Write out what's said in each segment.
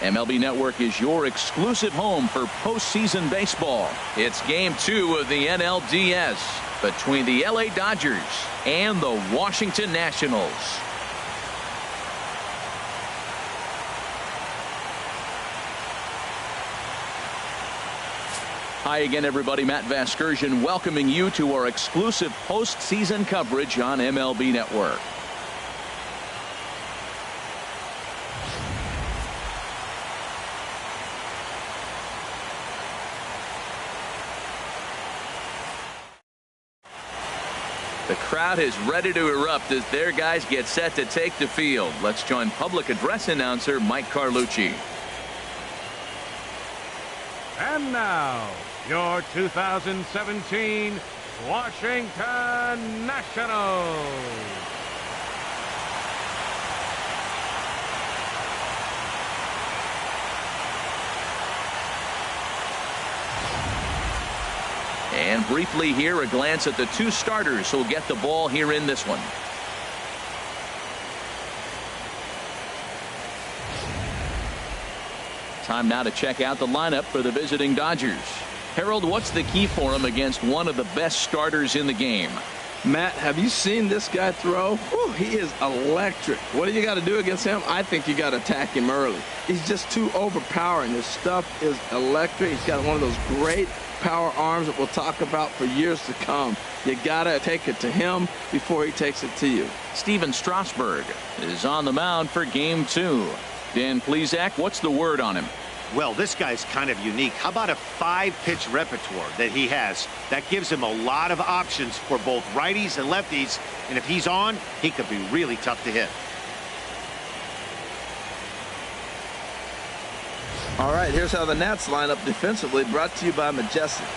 MLB Network is your exclusive home for postseason baseball. It's Game 2 of the NLDS between the LA Dodgers and the Washington Nationals. Hi again, everybody. Matt Vasgersian welcoming you to our exclusive postseason coverage on MLB Network. The crowd is ready to erupt as their guys get set to take the field. Let's join public address announcer Mike Carlucci. And now, your 2017 Washington Nationals. And briefly here, a glance at the two starters who'll get the ball here in this one. Time now to check out the lineup for the visiting Dodgers. Harold, what's the key for him against one of the best starters in the game? Matt, have you seen this guy throw? Ooh, he is electric. What do you got to do against him? I think you got to attack him early. He's just too overpowering. His stuff is electric. He's got one of those great power arms that we'll talk about for years to come. You got to take it to him before he takes it to you. Steven Strasburg is on the mound for Game 2. Dan Plesac, what's the word on him? Well, this guy's kind of unique. How about a 5-pitch repertoire that he has? That gives him a lot of options for both righties and lefties. And if he's on, he could be really tough to hit. All right, here's how the Nats line up defensively, brought to you by Majestic.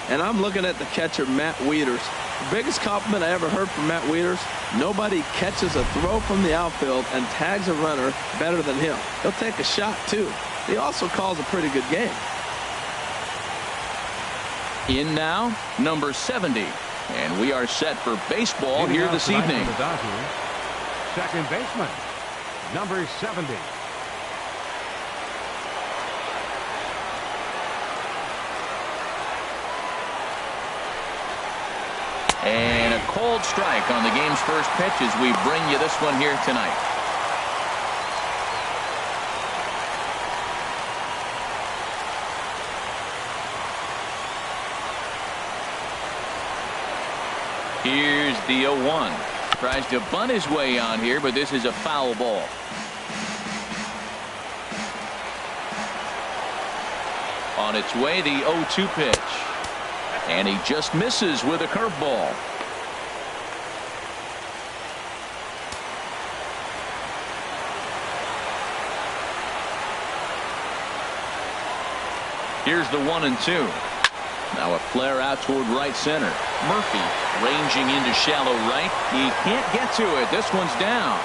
And I'm looking at the catcher, Matt Wieters. The biggest compliment I ever heard from Matt Wieters: nobody catches a throw from the outfield and tags a runner better than him. He'll take a shot, too. He also calls a pretty good game. In now, number 70. And we are set for baseball here this evening. The Dodgers, second baseman, number 70. And a cold strike on the game's first pitch as we bring you this one here tonight. Here's the 0-1. Tries to bunt his way on here, but this is a foul ball. On its way, the 0-2 pitch. And he just misses with a curveball. Here's the 1-2. Now a flare out toward right center. Murphy ranging into shallow right. He can't get to it. This one's down.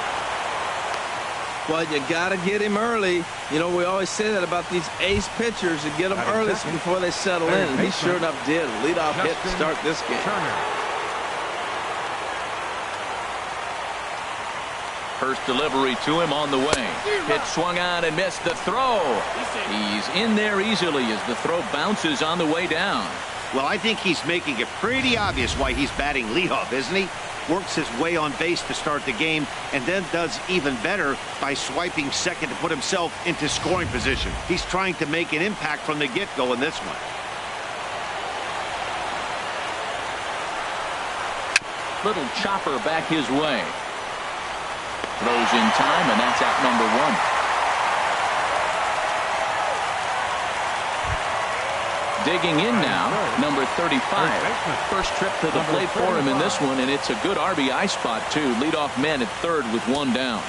Well, you got to get him early. You know, we always say that about these ace pitchers. You get them early before they settle in. And he sure enough did. Leadoff hit to start this game. First delivery to him on the way. Pitch swung on and missed the throw. He's in there easily as the throw bounces on the way down. Well, I think he's making it pretty obvious why he's batting leadoff, isn't he? Works his way on base to start the game, and then does even better by swiping second to put himself into scoring position. He's trying to make an impact from the get-go in this one. Little chopper back his way. Throws in time, and that's out number 1. Digging in now, number 35. First trip to the plate for him in this one, and it's a good RBI spot, too. Leadoff man at third with 1 down.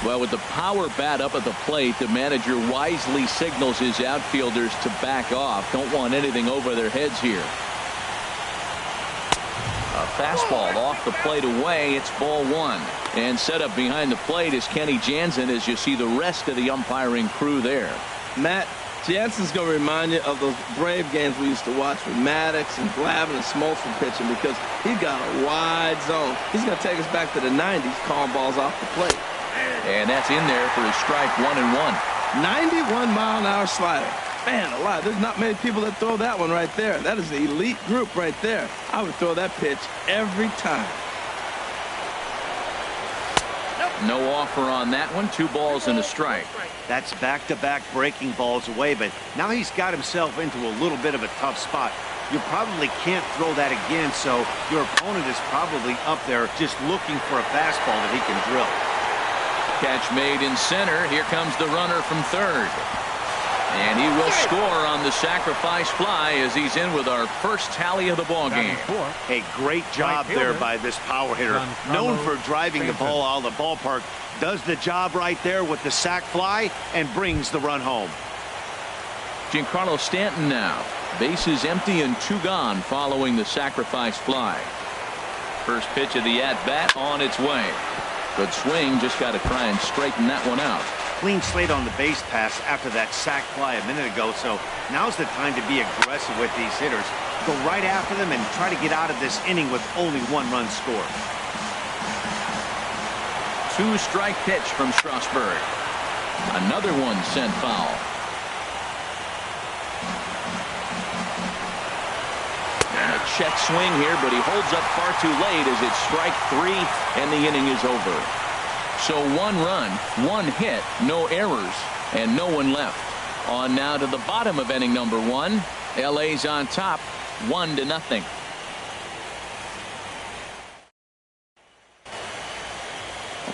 Well, with the power bat up at the plate, the manager wisely signals his outfielders to back off. Don't want anything over their heads here. A fastball off the plate away. It's ball 1. And set up behind the plate is Kenny Jansen as you see the rest of the umpiring crew there. Matt, Jansen's going to remind you of those Brave games we used to watch with Maddox and Glavine and Smoltz pitching, because he's got a wide zone. He's going to take us back to the 90s, calling balls off the plate. And that's in there for a strike, 1-1. 91-mile-an-hour slider. Man alive, there's not many people that throw that one right there. That is an elite group right there. I would throw that pitch every time. No offer on that one. 2 balls and a strike. That's back-to-back breaking balls away, but now he's got himself into a little bit of a tough spot. You probably can't throw that again, so your opponent is probably up there just looking for a fastball that he can drill. Catch made in center. Here comes the runner from third. And he will score on the sacrifice fly as he's in with our first tally of the ball game. A great job there by this power hitter. Known for driving the ball out of the ballpark. Does the job right there with the sac fly and brings the run home. Giancarlo Stanton now. Bases empty and 2 gone following the sacrifice fly. First pitch of the at-bat on its way. Good swing. Just got to try and straighten that one out. Clean slate on the base pass after that sac fly a minute ago, so now's the time to be aggressive with these hitters. Go right after them and try to get out of this inning with only 1 run scored. 2-strike pitch from Strasburg. Another one sent foul. And a check swing here, but he holds up far too late as it's strike 3 and the inning is over. So 1 run, 1 hit, no errors, and no one left. On now to the bottom of inning number 1. LA's on top, 1-0.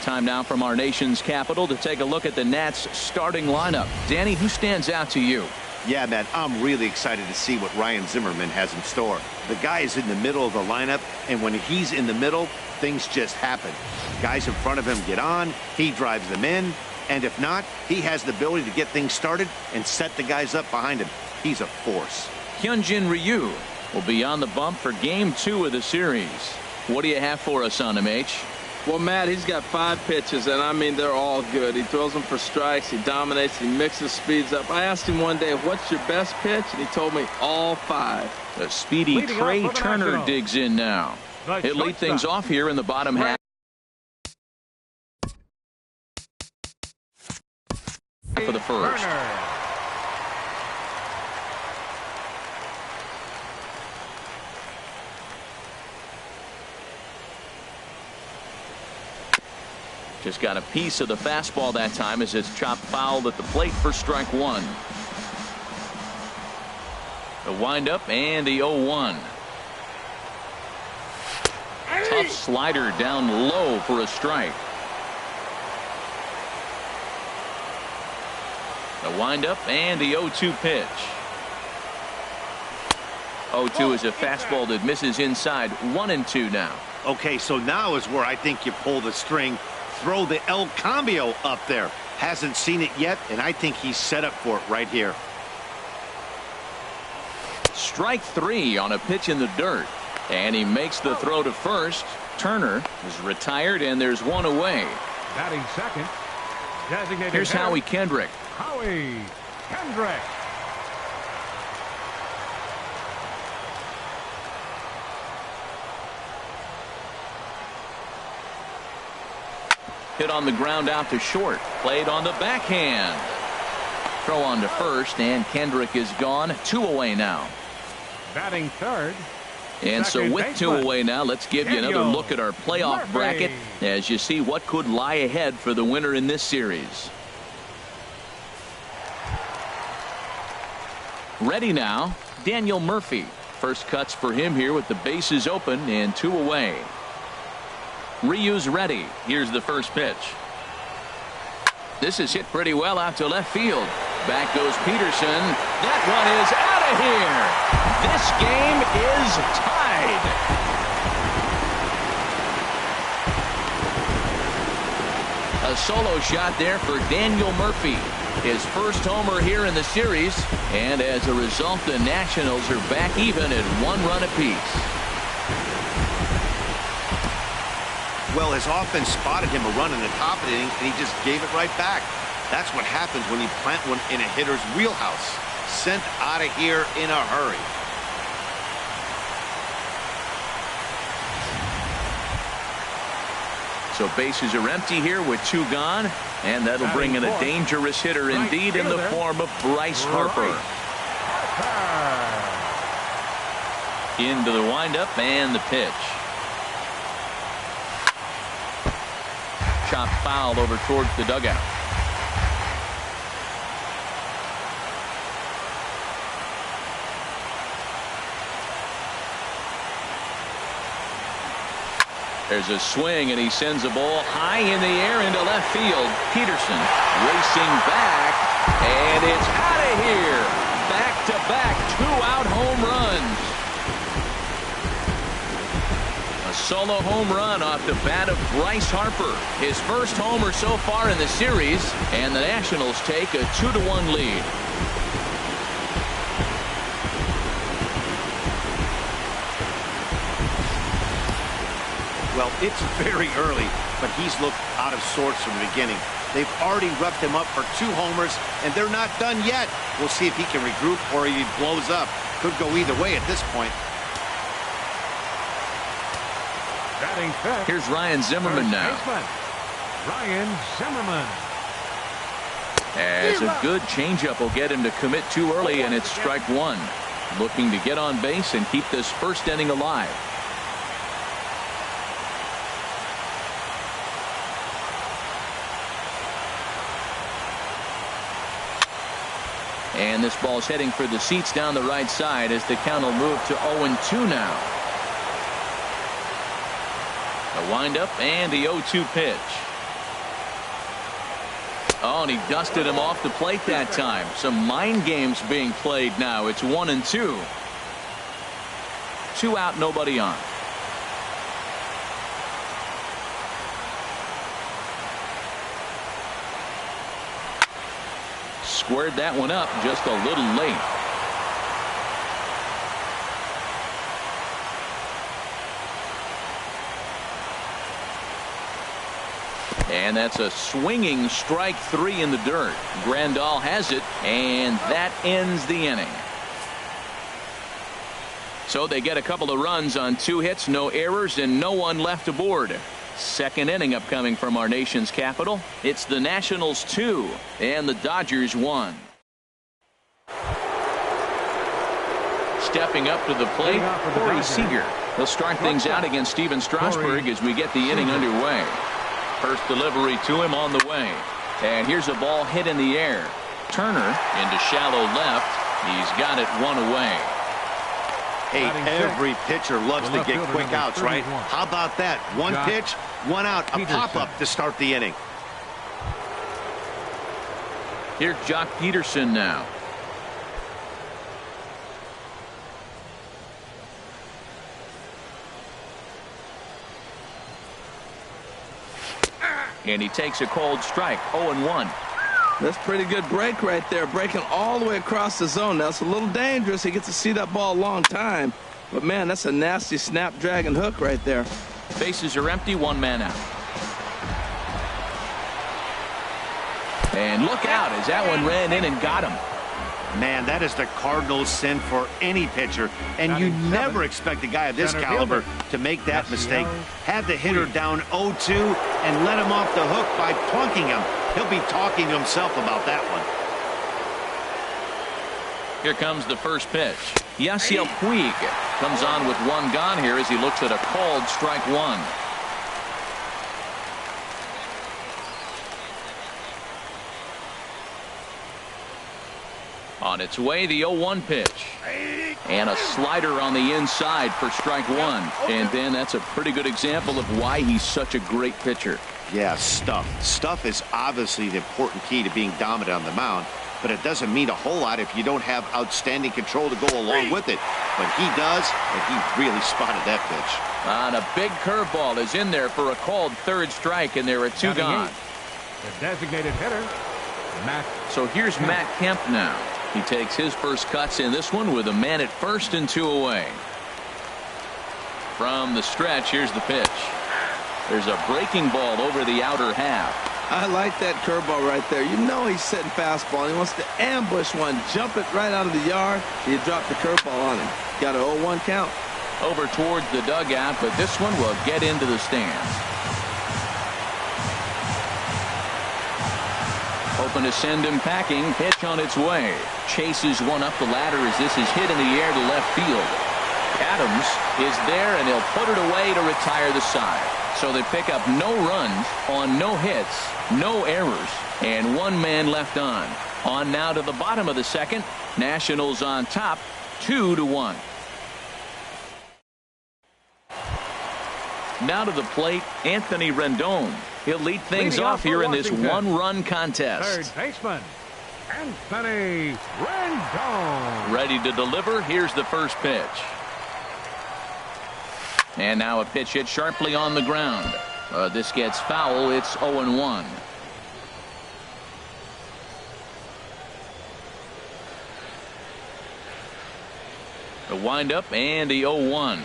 Time now from our nation's capital to take a look at the Nats starting lineup. Danny, who stands out to you? Yeah, man, I'm really excited to see what Ryan Zimmerman has in store. The guy is in the middle of the lineup, and when he's in the middle, things just happen. Guys in front of him get on, he drives them in, and if not, he has the ability to get things started and set the guys up behind him. He's a force. Hyunjin Ryu will be on the bump for game 2 of the series. What do you have for us on him, H? Well, Matt, he's got 5 pitches, and I mean, they're all good. He throws them for strikes. He dominates. He mixes speeds up. I asked him one day, what's your best pitch? And he told me all 5. The speedy Trey Turner digs in now. He'll lead things off here in the bottom half. For the first. Just got a piece of the fastball that time as it's chopped foul at the plate for strike 1. The windup and the 0-1. Tough slider down low for a strike. The windup and the 0-2 pitch. 0-2 is a fastball that misses inside. 1-2 now. Okay, so now is where I think you pull the string. Throw the El Cambio up there. Hasn't seen it yet, and I think he's set up for it right here. Strike 3 on a pitch in the dirt. And he makes the throw to first. Turner is retired, and there's 1 away. Batting second. Designated Here's Howie Kendrick. Howie Kendrick. Hit on the ground out to short. Played on the backhand. Throw on to first, and Kendrick is gone. 2 away now. Batting third. And so with 2 away now, let's give you another look at our playoff bracket as you see what could lie ahead for the winner in this series. Ready now, Daniel Murphy. First cuts for him here with the bases open and 2 away. Ryu's ready. Here's the first pitch. This is hit pretty well out to left field. Back goes Peterson. That one is out of here. This game is tied. A solo shot there for Daniel Murphy. His first homer here in the series. And as a result, the Nationals are back even at 1 run apiece. Well, his offense spotted him a run in the top of the inning, and he just gave it right back. That's what happens when you plant one in a hitter's wheelhouse. Sent out of here in a hurry. So bases are empty here with 2 gone, and that'll bring in a dangerous hitter indeed in the form of Bryce Harper. Into the windup and the pitch. Chop foul over towards the dugout. There's a swing, and he sends a ball high in the air into left field. Peterson racing back, and it's out of here. Back-to-back 2-out home runs. A solo home run off the bat of Bryce Harper. His first homer so far in the series, and the Nationals take a 2-1 lead. Well, it's very early, but he's looked out of sorts from the beginning. They've already roughed him up for 2 homers, and they're not done yet. We'll see if he can regroup or he blows up. Could go either way at this point. Here's Ryan Zimmerman now. Ryan Zimmerman. As a good changeup will get him to commit too early, and it's strike 1. Looking to get on base and keep this first inning alive. And this ball's heading for the seats down the right side as the count will move to 0-2 now. A windup and the 0-2 pitch. Oh, and he dusted him off the plate that time. Some mind games being played now. It's 1-2. 2 out, nobody on. Squared that one up just a little late. And that's a swinging strike 3 in the dirt. Grandal has it, and that ends the inning. So they get a couple of runs on 2 hits, no errors, and no one left aboard. Second inning upcoming from our nation's capital. It's the Nationals 2 and the Dodgers 1. Stepping up to the plate, Corey Seager. He'll start things out against Steven Strasburg as we get the inning underway. First delivery to him on the way. And here's a ball hit in the air. Turner into shallow left. He's got it 1 away. Hey, every pitcher loves to get quick outs, right? How about that? 1 pitch, 1 out, a pop-up to start the inning. Here's Jock Peterson now. And he takes a cold strike, 0-1. That's pretty good break right there, breaking all the way across the zone. Now, it's a little dangerous. He gets to see that ball a long time. But, man, that's a nasty snapdragon hook right there. Bases are empty, 1 man out. And look out as that one ran in and got him. Man, that is the Cardinals' sin for any pitcher, and you never expect a guy of this caliber to make that mistake. Had the hitter down 0-2 and let him off the hook by plunking him. He'll be talking to himself about that one. Here comes the first pitch. Yasiel Puig comes on with 1 gone here as he looks at a called strike 1. On its way, the 0-1 pitch. And a slider on the inside for strike 1. And then that's a pretty good example of why he's such a great pitcher. Yeah, stuff. Stuff is obviously the important key to being dominant on the mound, but it doesn't mean a whole lot if you don't have outstanding control to go along with it. But he does, and he really spotted that pitch. And a big curveball is in there for a called 3rd strike, and there are 2 gone. The designated hitter, Matt. So here's Matt Kemp now. He takes his first cuts in this one with a man at first and 2 away. From the stretch, here's the pitch. There's a breaking ball over the outer half. I like that curveball right there. You know he's setting fastball. He wants to ambush one, jump it right out of the yard. You drop the curveball on him. Got an 0-1 count. Over towards the dugout, but this one will get into the stands. Hoping to send him packing. Pitch on its way. Chases one up the ladder as this is hit in the air to left field. Adams is there, and he'll put it away to retire the side. So they pick up no runs on no hits, no errors, and one man left on. On now to the bottom of the second. Nationals on top, 2-1. Now to the plate, Anthony Rendon. He'll lead things off here in this one-run contest. Third baseman, Anthony Rendon. Ready to deliver. Here's the first pitch. And now a pitch hit sharply on the ground. This gets foul. It's 0-1. The windup and the 0-1.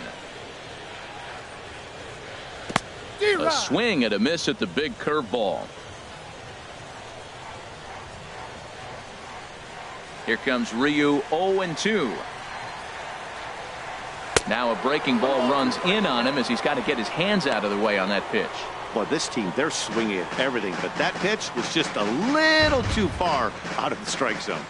A swing and a miss at the big curveball. Here comes Ryu, 0-2. Now a breaking ball runs in on him as he's got to get his hands out of the way on that pitch. Well, this team, they're swinging at everything, but that pitch was just a little too far out of the strike zone.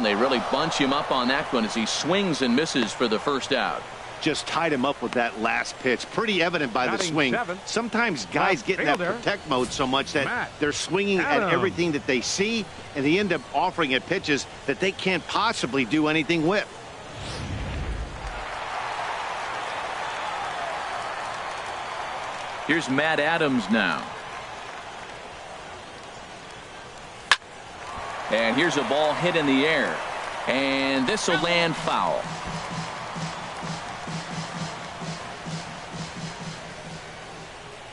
They really bunch him up on that one as he swings and misses for the first out. Just tied him up with that last pitch. Pretty evident by the swing. Sometimes guys get in that protect mode so much that they're swinging at everything that they see, and they end up offering at pitches that they can't possibly do anything with. Here's Matt Adams now. And here's a ball hit in the air. And this will land foul.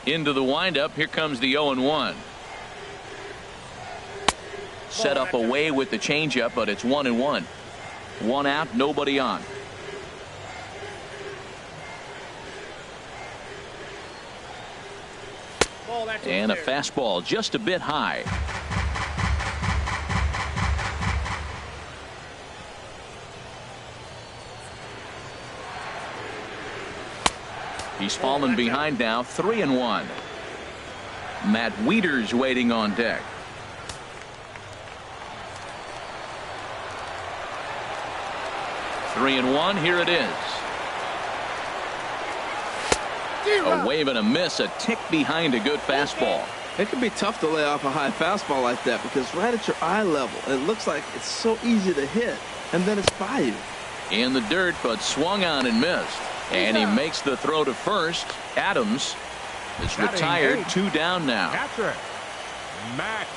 Into the windup. Here comes the 0-1. Set up away with the changeup, but it's 1-1. One out, nobody on. And a fastball just a bit high. He's fallen behind now, 3-1. Matt Wieters waiting on deck. Three and one. Here it is. A wave and a miss, a tick behind a good fastball. It can be tough to lay off a high fastball like that because right at your eye level, it looks like it's so easy to hit, and then it's by you. In the dirt, but swung on and missed. And he makes the throw to first. Adams is retired. 2 down now. Catcher, Matt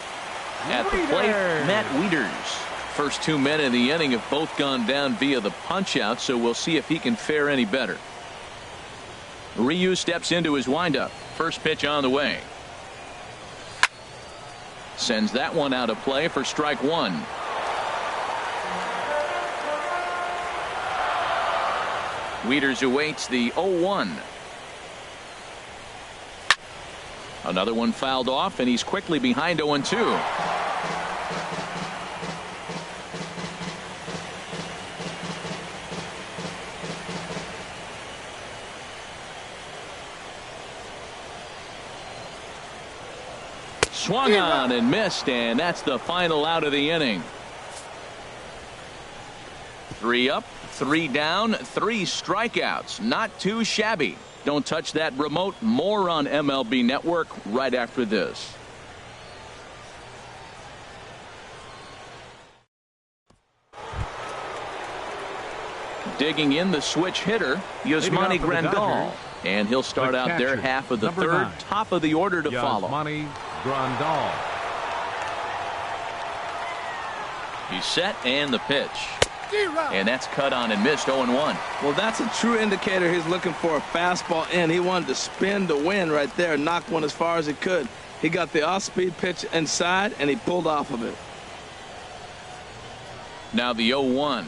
at the plate, Matt Wieters. First 2 men in the inning have both gone down via the punch out, so we'll see if he can fare any better. Ryu steps into his windup. First pitch on the way. Sends that one out of play for strike one. Wieters awaits the 0-1. Another one fouled off, and he's quickly behind 0-2. Swung on and missed, and that's the final out of the inning. 3 up, 3 down, 3 strikeouts. Not too shabby. Don't touch that remote. More on MLB Network right after this. Digging in the switch hitter, Yasmani Grandal. And he'll start out their half of the third. 9. Top of the order to follow. Yasmani Grandal. He's set, and the pitch. And that's cut on and missed. 0-1. Well, that's a true indicator. He's looking for a fastball in. He wanted to spin to win right there, knock one as far as he could. He got the off-speed pitch inside, and he pulled off of it. Now the 0-1.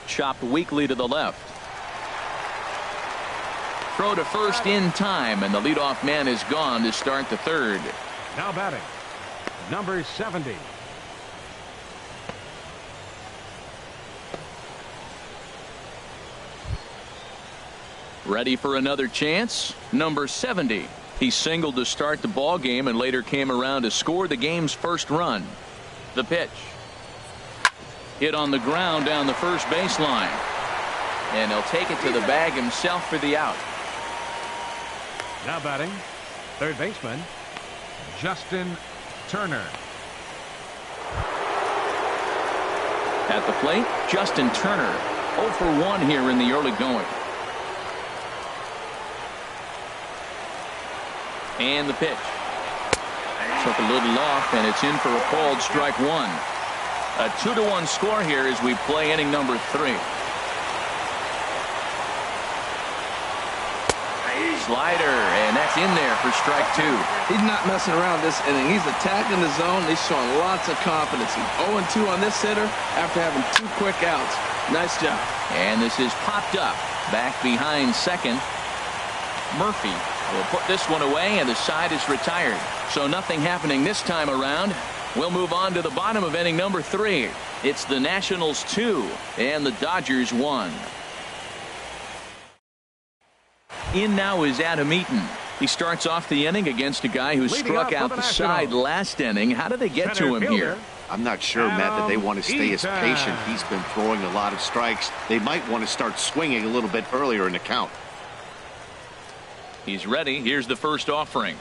Chopped weakly to the left. Throw to first in time, and the leadoff man is gone to start the third. Now batting, number 70. Ready for another chance? Number 70. He singled to start the ball game and later came around to score the game's first run. The pitch. Hit on the ground down the first baseline. And he'll take it to the bag himself for the out. Now batting, third baseman, Justin Turner. At the plate, Justin Turner. 0 for 1 here in the early going. And the pitch. Took a little off, and it's in for a called strike one. A 2-1 score here as we play inning number 3. Slider, and that's in there for strike 2. He's not messing around this inning. He's attacking the zone. He's showing lots of confidence. He's 0-2 on this hitter after having 2 quick outs. Nice job. And this is popped up. Back behind second. Murphy will put this one away, and the side is retired. So nothing happening this time around. We'll move on to the bottom of inning number 3. It's the Nationals 2 and the Dodgers 1. In now is Adam Eaton. He starts off the inning against a guy who struck out the side last inning. How did they get to him here? I'm not sure, Matt, that they want to stay as patient. He's been throwing a lot of strikes. They might want to start swinging a little bit earlier in the count. He's ready. Here's the first offering.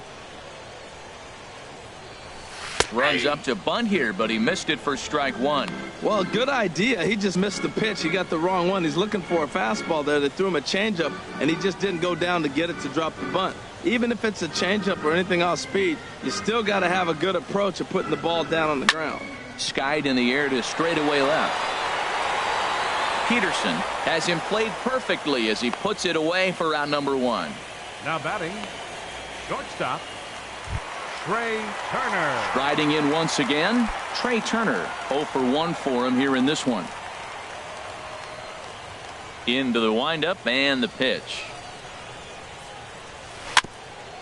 Runs up to bunt here, but he missed it for strike 1. Well, good idea. He just missed the pitch. He got the wrong one. He's looking for a fastball there. They threw him a changeup, and he just didn't go down to get it to drop the bunt. Even if it's a changeup or anything off speed, you still got to have a good approach of putting the ball down on the ground. Skied in the air to straightaway left. Peterson has him played perfectly as he puts it away for out number 1. Now batting, shortstop, Trey Turner. Riding in once again, Trey Turner. 0 for 1 for him here in this one. Into the windup and the pitch.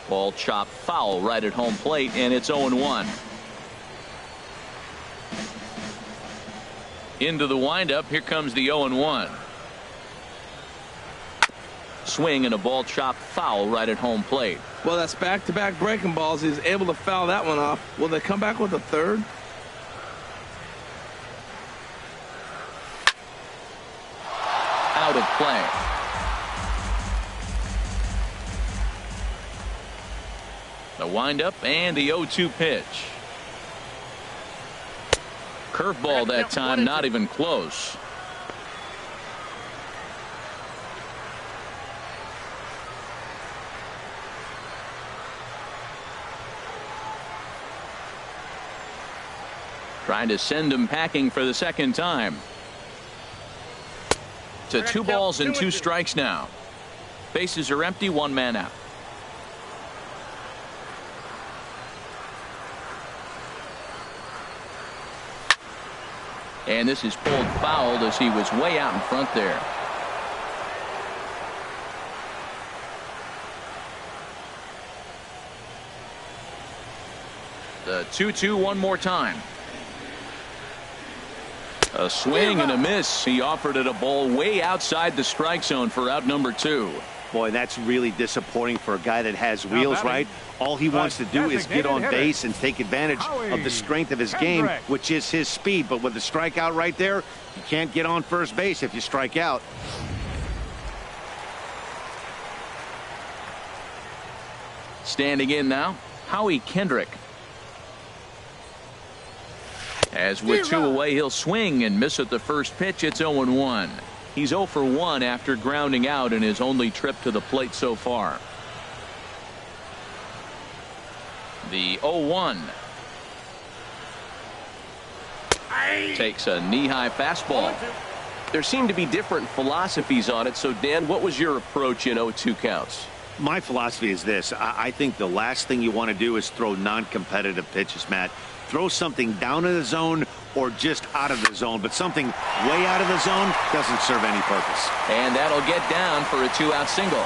Ball chopped foul right at home plate, and it's 0-1. Into the windup. Here comes the 0-1. Swing and a ball chopped foul right at home plate. Well, that's back-to-back breaking balls. He's able to foul that one off. Will they come back with a third? Out of play. The windup and the 0-2 pitch. Curveball that time, not even close. Trying to send him packing for the second time. To 2 balls and 2 strikes now. Bases are empty, 1 man out. And this is pulled foul as he was way out in front there. The 2-2 one more time. A swing and a miss. He offered it a ball way outside the strike zone for out number 2. Boy, that's really disappointing for a guy that has wheels, right? All he wants to do is get on base and take advantage of the strength of his game, which is his speed. But with the strikeout right there, you can't get on first base if you strike out. Standing in now, Howie Kendrick. As with 2 away, he'll swing and miss at the first pitch. It's 0-1. He's 0 for 1 after grounding out in his only trip to the plate so far. The 0-1. Takes a knee-high fastball. There seem to be different philosophies on it. So, Dan, what was your approach in 0-2 counts? My philosophy is this. I think the last thing you want to do is throw non-competitive pitches, Matt. Throw something down in the zone or just out of the zone, but something way out of the zone doesn't serve any purpose. And that'll get down for a 2-out single.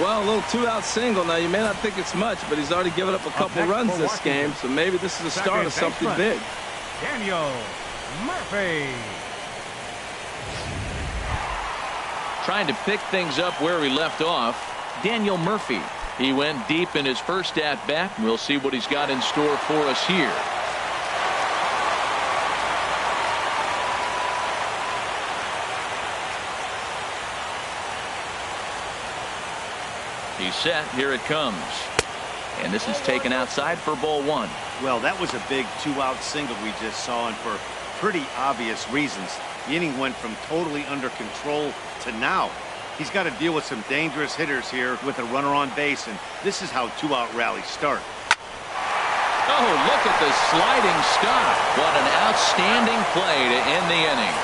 Well, a little 2-out single. Now, you may not think it's much, but he's already given up a couple runs this game, so maybe this is the start of something big. Daniel Murphy. Trying to pick things up where he left off, Daniel Murphy. He went deep in his first at-bat. We'll see what he's got in store for us here. He's set. Here it comes. And this is taken outside for ball one. Well, that was a big two-out single we just saw, and for pretty obvious reasons. The inning went from totally under control to now. He's got to deal with some dangerous hitters here with a runner on base, and this is how two-out rallies start. Oh, look at the sliding stop. What an outstanding play to end the inning.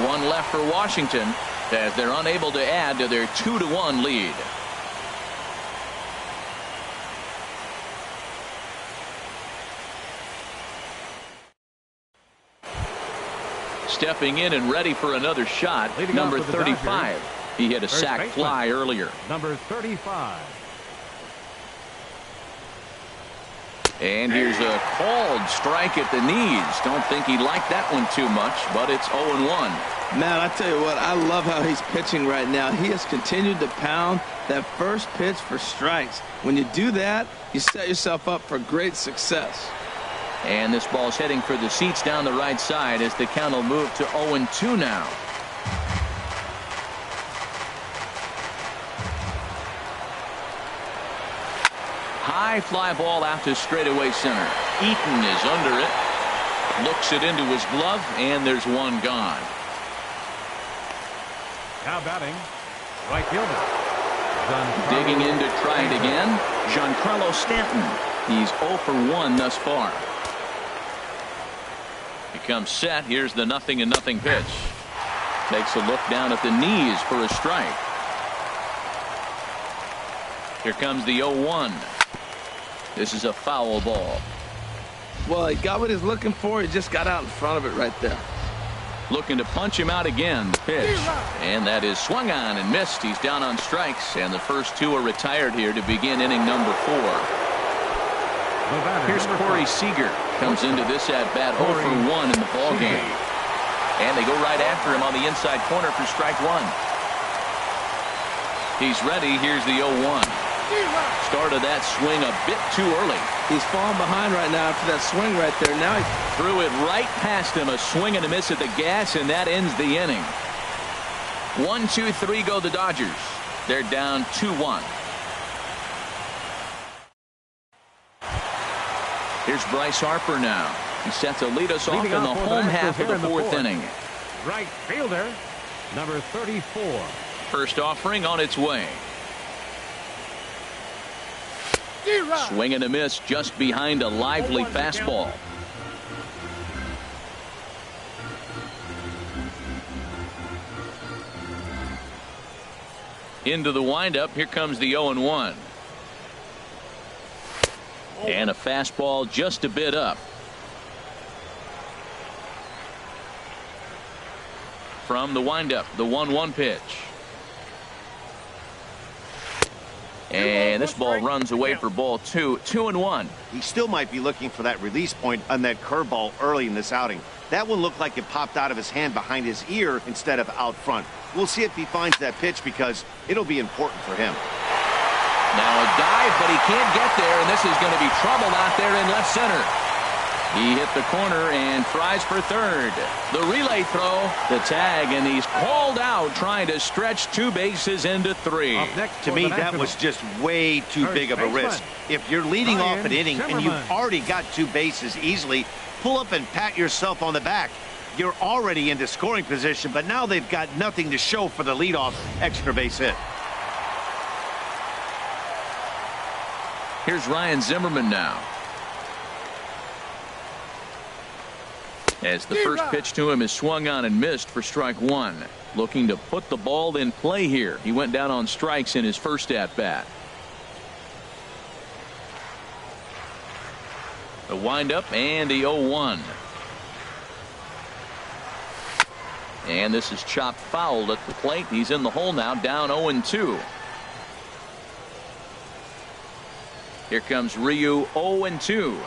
One left for Washington as they're unable to add to their 2-1 lead. Stepping in and ready for another shot, number 35. He hit a sac fly earlier. Number 35. And here's a called strike at the knees. Don't think he liked that one too much, but it's 0-1. Man, I tell you what, I love how he's pitching right now. He has continued to pound that first pitch for strikes. When you do that, you set yourself up for great success. And this ball's heading for the seats down the right side as the count will move to 0-2 now. High fly ball out to straightaway center. Eaton is under it. Looks it into his glove, and there's one gone. Now batting, right fielder. Digging in to try it again, Giancarlo Stanton. He's 0 for 1 thus far. He comes set. Here's the 0-0 pitch. Takes a look down at the knees for a strike. Here comes the 0-1. This is a foul ball. Well, he got what he's looking for. He just got out in front of it right there. Looking to punch him out again. The pitch. And that is swung on and missed. He's down on strikes. And the first two are retired here to begin inning number 4. Here's Corey Seager. Comes into this at-bat 0 for 1 in the ballgame. And they go right after him on the inside corner for strike 1. He's ready. Here's the 0-1. Started that swing a bit too early. He's falling behind right now after that swing right there. Now he threw it right past him. A swing and a miss at the gas, and that ends the inning. 1-2-3 go the Dodgers. They're down 2-1. Here's Bryce Harper now. He set to lead us off in the home half of the fourth inning. Right fielder, number 34. First offering on its way. Swing and a miss just behind a lively fastball. Into the windup. Here comes the 0-1. And a fastball just a bit up. From the windup, the 1-1 pitch. And this ball runs away for ball 2. 2-1. He still might be looking for that release point on that curveball early in this outing. That one looked like it popped out of his hand behind his ear instead of out front. We'll see if he finds that pitch because it'll be important for him. Now a dive, but he can't get there, and this is going to be trouble out there in left center. He hit the corner and tries for third. The relay throw, the tag, and he's called out trying to stretch 2 bases into 3. To me, that was just way too big of a risk. If you're leading off an inning and you've already got 2 bases easily, pull up and pat yourself on the back. You're already into scoring position, but now they've got nothing to show for the leadoff extra base hit. Here's Ryan Zimmerman now. As the first pitch to him is swung on and missed for strike 1. Looking to put the ball in play here. He went down on strikes in his first at-bat. The windup and the 0-1. And this is chopped fouled at the plate. He's in the hole now, down 0-2. Here comes Ryu, 0-2.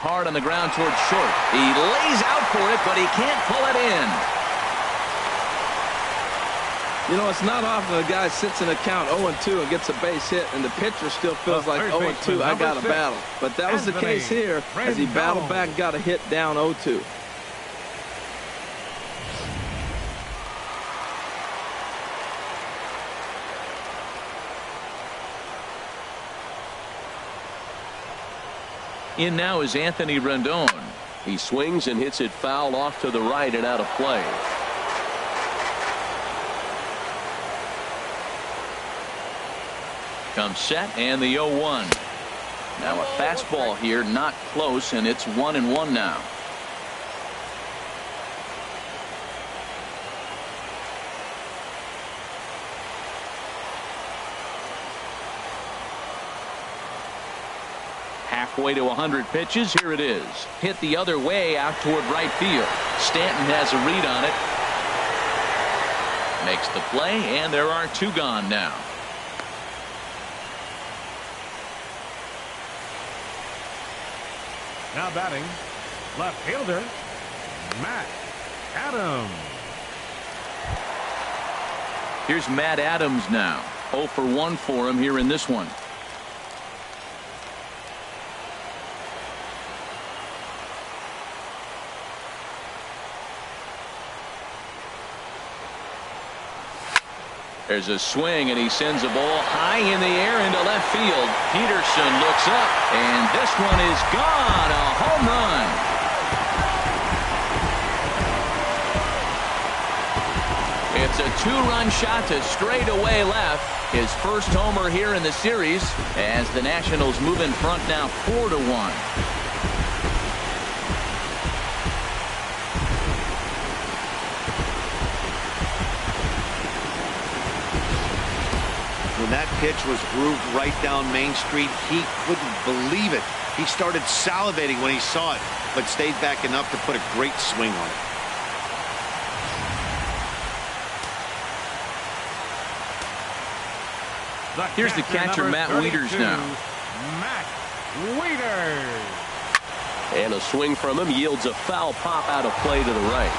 hard on the ground towards short. He lays out for it, but he can't pull it in. You know, it's not often a guy sits in a count 0-2 and gets a base hit, and the pitcher still feels like 0-2, I got to battle. But that was the case here as he battled back and got a hit down 0-2. In now is Anthony Rendon. He swings and hits it foul off to the right and out of play. Comes set and the 0-1. Now a fastball here, not close, and it's 1-1 now. Halfway to 100 pitches. Here it is. Hit the other way out toward right field. Stanton has a read on it. Makes the play, and there are 2 gone now. Now batting, left fielder, Matt Adams. Here's Matt Adams now. 0 for 1 for him here in this one. There's a swing, and he sends a ball high in the air into left field. Peterson looks up, and this one is gone. A home run. It's a 2-run shot to straightaway left. His first homer here in the series as the Nationals move in front now 4-1. When that pitch was grooved right down Main Street, he couldn't believe it. He started salivating when he saw it, but stayed back enough to put a great swing on it. Here's the catcher, Matt Wieters now. Matt Wieters. And a swing from him yields a foul pop out of play to the right.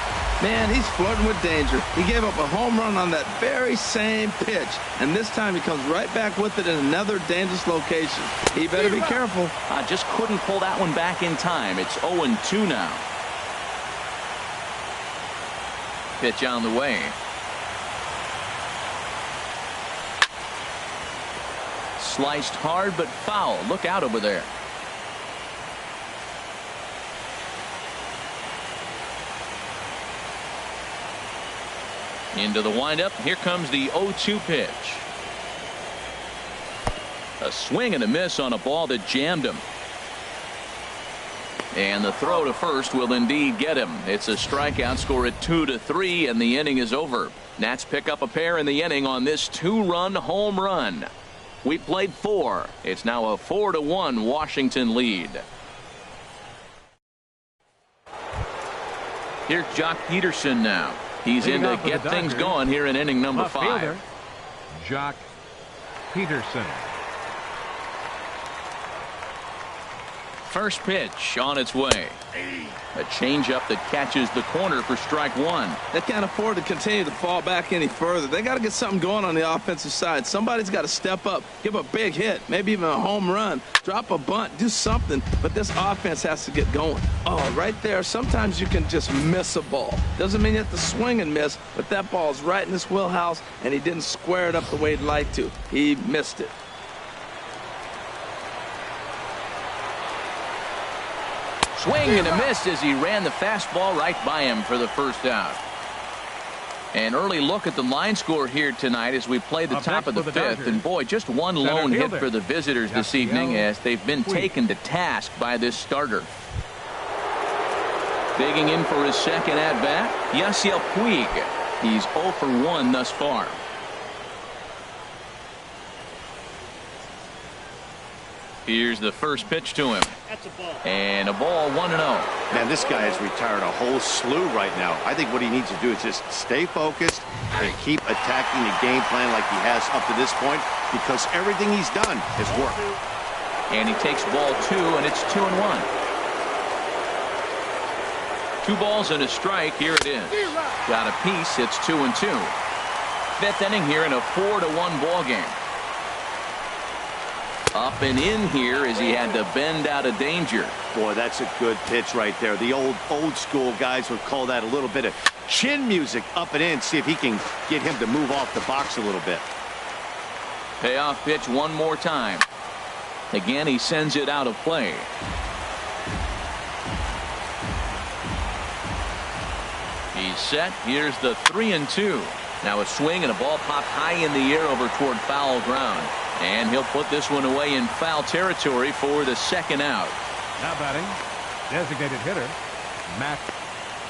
Man, he's flirting with danger. He gave up a home run on that very same pitch, and this time he comes right back with it in another dangerous location. He better be careful. Just couldn't pull that one back in time. It's 0-2 now. Pitch on the way. Sliced hard but foul. Look out over there. Into the windup. Here comes the 0-2 pitch. A swing and a miss on a ball that jammed him. And the throw to first will indeed get him. It's a strikeout, score at 2-3, and the inning is over. Nats pick up a pair in the inning on this 2-run home run. We played 4. It's now a 4-1 Washington lead. Here's Jock Peterson now. He's in to get things going here in inning number 5. Jock Peterson. First pitch on its way. A changeup that catches the corner for strike 1. They can't afford to continue to fall back any further. They got to get something going on the offensive side. Somebody's got to step up, give a big hit, maybe even a home run, drop a bunt, do something. But this offense has to get going. Oh, right there, sometimes you can just miss a ball. Doesn't mean you have to swing and miss, but that ball's right in his wheelhouse, and he didn't square it up the way he'd like to. He missed it. Swing and a miss as he ran the fastball right by him for the first out. An early look at the line score here tonight as we play the top of the 5th. And boy, just one lone hit for the visitors this evening as they've been taken to task by this starter. Digging in for his second at-bat, Yasiel Puig. He's 0 for 1 thus far. Here's the first pitch to him. That's a ball. And a ball, 1-0. Man, this guy has retired a whole slew right now. I think what he needs to do is just stay focused and keep attacking the game plan like he has up to this point, because everything he's done has worked. And he takes ball 2, and it's 2-1. 2 balls and a strike. Here it is. Got a piece. It's 2-2. 5th inning here in a 4-1 ball game. Up and in here as he had to bend out of danger. Boy, that's a good pitch right there. The old school guys would call that a little bit of chin music. Up and in. See if he can get him to move off the box a little bit. Payoff pitch one more time. Again, he sends it out of play. He's set. Here's the 3-2. Now a swing and a ball popped high in the air over toward foul ground. And he'll put this one away in foul territory for the 2nd out. Now batting, designated hitter, Matt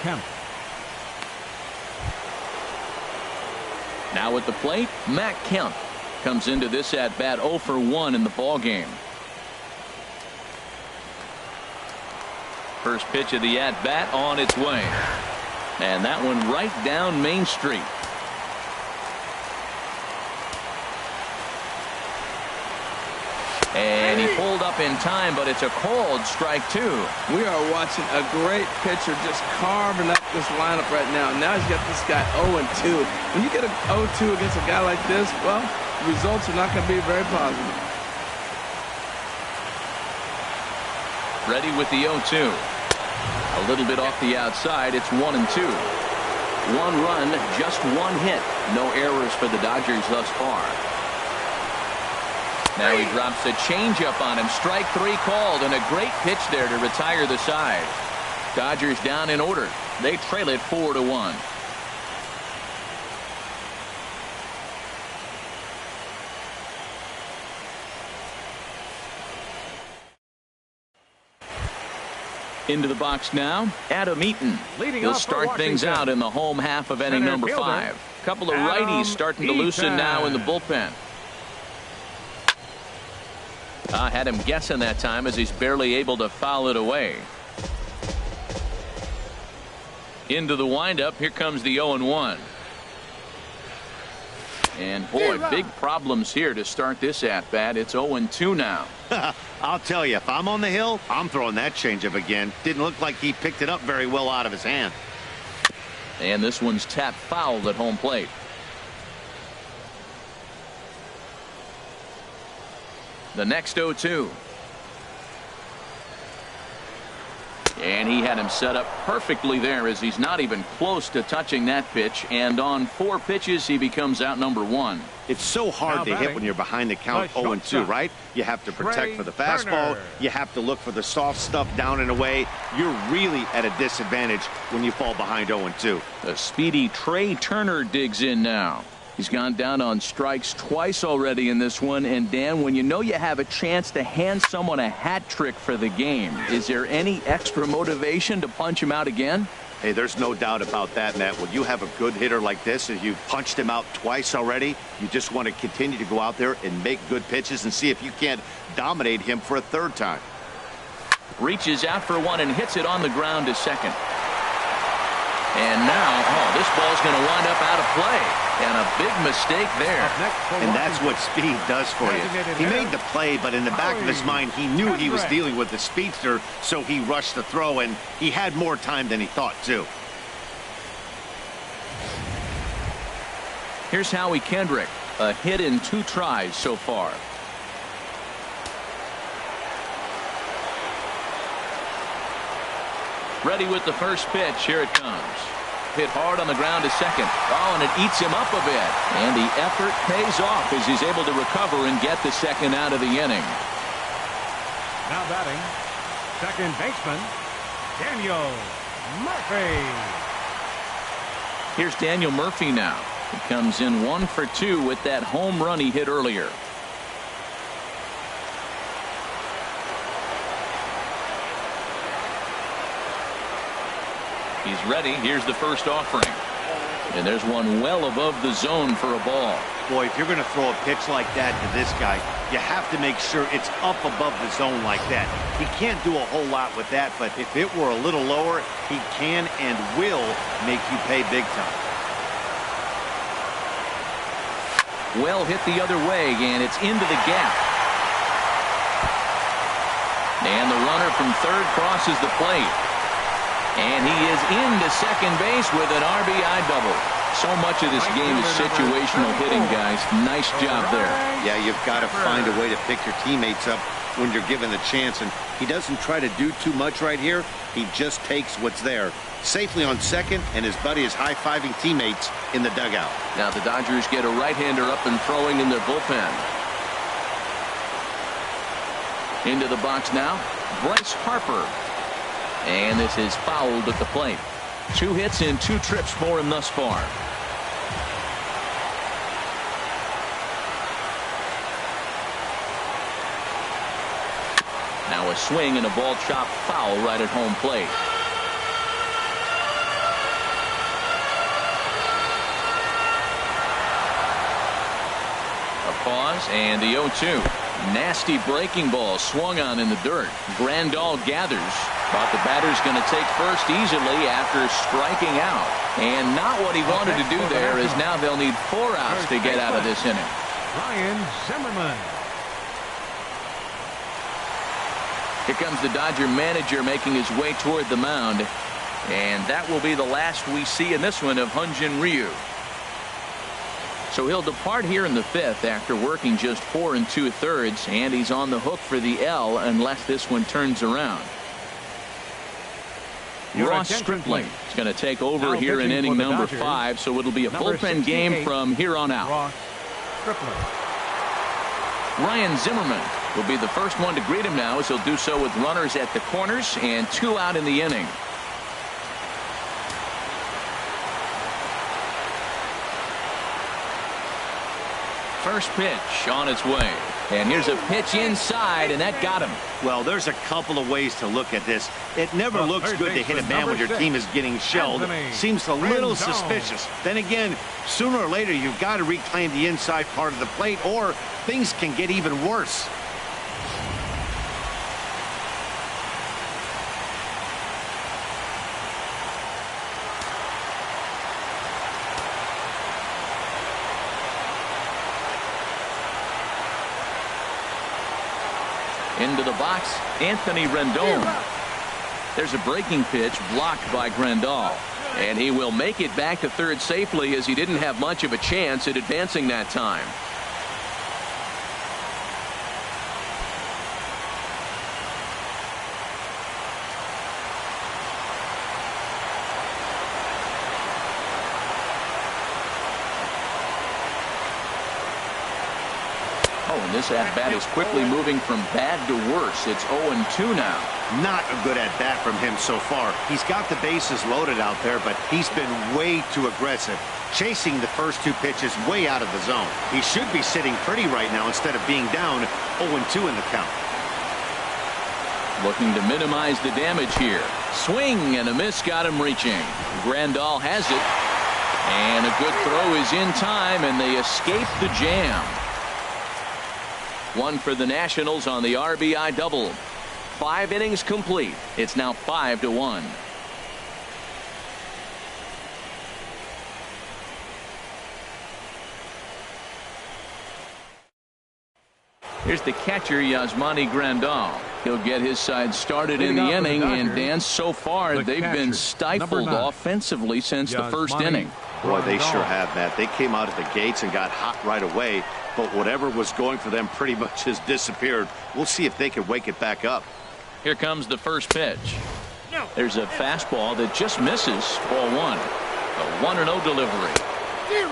Kemp. Now at the plate, Matt Kemp comes into this at bat 0 for 1 in the ball game. First pitch of the at bat on its way. And that one right down Main Street. And he pulled up in time, but it's a called strike 2. We are watching a great pitcher just carving up this lineup right now. Now he's got this guy 0-2. When you get a 0-2 against a guy like this, well, the results are not going to be very positive. Ready with the 0-2. A little bit off the outside. It's 1-2. 1 run, just 1 hit. No errors for the Dodgers thus far. Now he drops a changeup on him. Strike 3 called, and a great pitch there to retire the side. Dodgers down in order. They trail it 4-1. Into the box now, Adam Eaton. He'll start things out in the home half of inning number 5. Couple of righties starting to loosen now in the bullpen. Had him guessing that time as he's barely able to foul it away. Into the windup. Here comes the 0-1. And boy, big problems here to start this at bat. It's 0-2 now. I'll tell you, if I'm on the hill, I'm throwing that changeup again. Didn't look like he picked it up very well out of his hand. And this one's tapped foul at home plate. The next 0-2. And he had him set up perfectly there as he's not even close to touching that pitch. And on 4 pitches, he becomes out number 1. It's so hard to hit when you're behind the count 0-2, right? You have to protect for the fastball. You have to look for the soft stuff down and away. You're really at a disadvantage when you fall behind 0-2. The speedy Trey Turner digs in now. He's gone down on strikes twice already in this one. And Dan, when you know you have a chance to hand someone a hat trick for the game, is there any extra motivation to punch him out again? Hey, there's no doubt about that, Matt. When you have a good hitter like this, and you've punched him out twice already, you just want to continue to go out there and make good pitches and see if you can't dominate him for a 3rd time. Reaches out for 1 and hits it on the ground to second. And now, this ball's going to wind up out of play. And a big mistake there. And that's what speed does for you. He made the play, but in the back of his mind, he knew he was dealing with the speedster, so he rushed the throw, and he had more time than he thought, too. Here's Howie Kendrick. A hit in 2 tries so far. Ready with the first pitch. Here it comes. Hit hard on the ground to second. Oh, and it eats him up a bit. And the effort pays off as he's able to recover and get the 2nd out of the inning. Now batting, second baseman, Daniel Murphy. Here's Daniel Murphy now. He comes in 1 for 2 with that home run he hit earlier. He's ready. Here's the first offering. And there's one well above the zone for a ball. Boy, if you're going to throw a pitch like that to this guy, you have to make sure it's up above the zone like that. He can't do a whole lot with that, but if it were a little lower, he can and will make you pay big time. Well hit the other way, and it's into the gap. And the runner from third crosses the plate. And he is into second base with an RBI double. So much of this game is situational hitting, guys. Nice job there. Yeah, you've got to find a way to pick your teammates up when you're given the chance, and he doesn't try to do too much right here. He just takes what's there. Safely on second, and his buddy is high-fiving teammates in the dugout. Now the Dodgers get a right-hander up and throwing in their bullpen. Into the box now, Bryce Harper. And this is fouled at the plate. 2 hits in 2 trips for him thus far. Now a swing and a ball chopped foul right at home plate. A pause and the 0-2. Nasty breaking ball swung on in the dirt. Grandal gathers, but the batter's going to take first easily after striking out. And not what he wanted to do there, as now they'll need 4 outs to get out of this inning. Ryan Zimmerman. Here comes the Dodger manager making his way toward the mound. And that will be the last we see in this one of Hyun-Jin Ryu. So he'll depart here in the 5th after working just 4 2/3, and he's on the hook for the L unless this one turns around. Ross Stripling is going to take over here in inning number 5, so it'll be a bullpen game from here on out. Ross Stripling. Ryan Zimmerman will be the first one to greet him now, as he'll do so with runners at the corners and 2 out in the inning. First pitch on its way. And here's a pitch inside, and that got him. Well, there's a couple of ways to look at this. It never looks good to hit a man when your team is getting shelled. Seems a little suspicious. Then again, sooner or later, you've got to reclaim the inside part of the plate, or things can get even worse. Into the box, Anthony Rendon. There's a breaking pitch blocked by Grandal. And he will make it back to third safely, as he didn't have much of a chance at advancing that time. This at-bat is quickly moving from bad to worse. It's 0-2 now. Not a good at-bat from him so far. He's got the bases loaded out there, but he's been way too aggressive, chasing the first 2 pitches way out of the zone. He should be sitting pretty right now instead of being down 0-2 in the count. Looking to minimize the damage here. Swing and a miss got him reaching. Grandal has it. And a good throw is in time, and they escape the jam. 1 for the Nationals on the RBI double. 5 innings complete. It's now 5-1. Here's the catcher, Yasmani Grandal. He'll get his side started in the inning, and Dan, so far they've been stifled offensively since the first inning. Boy, they sure have, Matt. They came out of the gates and got hot right away, but whatever was going for them pretty much has disappeared. We'll see if they can wake it back up. Here comes the first pitch. There's a fastball that just misses. Ball 1. A 1-0 delivery.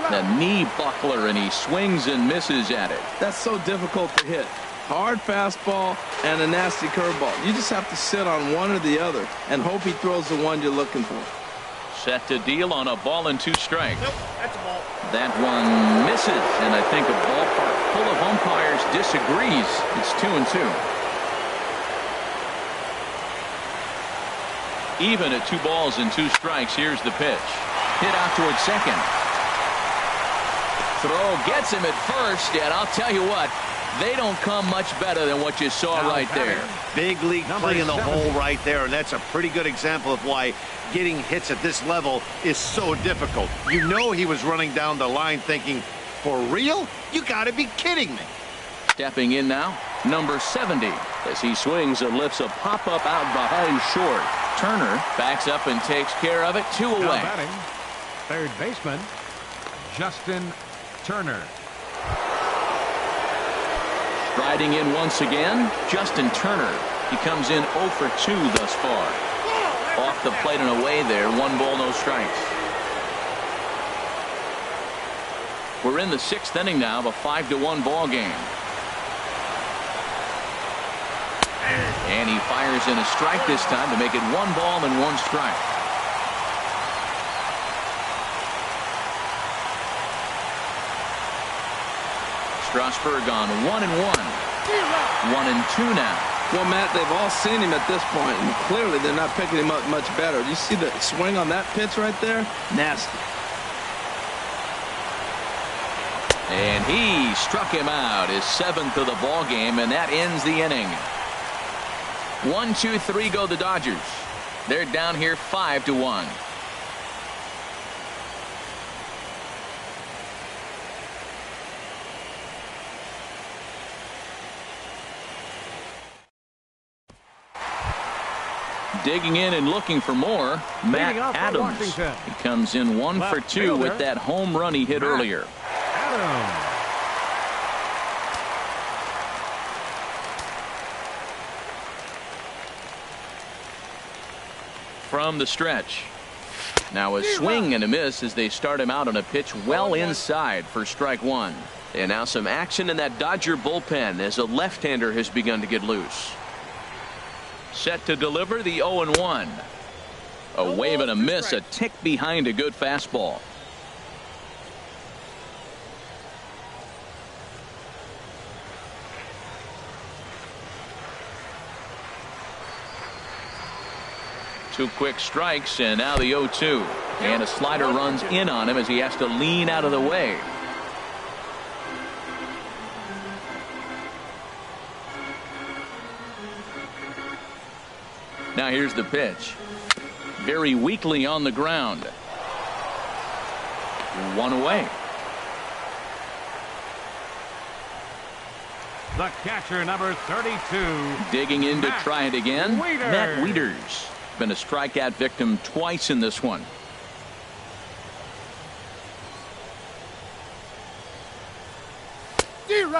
The knee buckler, and he swings and misses at it. That's so difficult to hit. Hard fastball and a nasty curveball. You just have to sit on one or the other and hope he throws the one you're looking for. Set to deal on a ball and 2 strikes. Nope, that's a ball. That one misses, and I think a ballpark full of umpires disagrees. It's 2-2. Even at 2 balls and 2 strikes. Here's the pitch. Hit out towards second. Throw gets him at first, and I'll tell you what, they don't come much better than what you saw right there. Big league play in the hole right there, and that's a pretty good example of why getting hits at this level is so difficult. You know he was running down the line thinking, for real? You got to be kidding me. Stepping in now, number 70, as he swings and lifts a pop-up out behind short. Turner backs up and takes care of it. 2 Now away. batting, third baseman, Justin Turner. Striding in once again, Justin Turner. He comes in 0 for 2 thus far. Off the plate and away there. 1 ball, no strikes. We're in the 6th inning now of a 5-1 ball game. And he fires in a strike this time to make it 1 ball and 1 strike. Strasburg on 1-1. 1-2 now. Well, Matt, they've all seen him at this point, and clearly they're not picking him up much better. Do you see the swing on that pitch right there? Nasty. And he struck him out, his 7th of the ball game, and that ends the inning. 1, 2, 3 go the Dodgers. They're down here 5-1. Digging in and looking for more, Matt Adams. He comes in 1 for 2 with that home run he hit earlier. Adams. From the stretch. Now a swing and a miss as they start him out on a pitch well inside for strike 1. And now some action in that Dodger bullpen as a left-hander has begun to get loose. Set to deliver the 0-1. A wave and a miss, a tick behind a good fastball. Two quick strikes, and now the 0-2. And a slider runs in on him as he has to lean out of the way. Now here's the pitch. Very weakly on the ground. 1 away. The catcher, number 32. Digging in to try it again. Wieters. Matt Wieters. Been a strikeout victim twice in this one.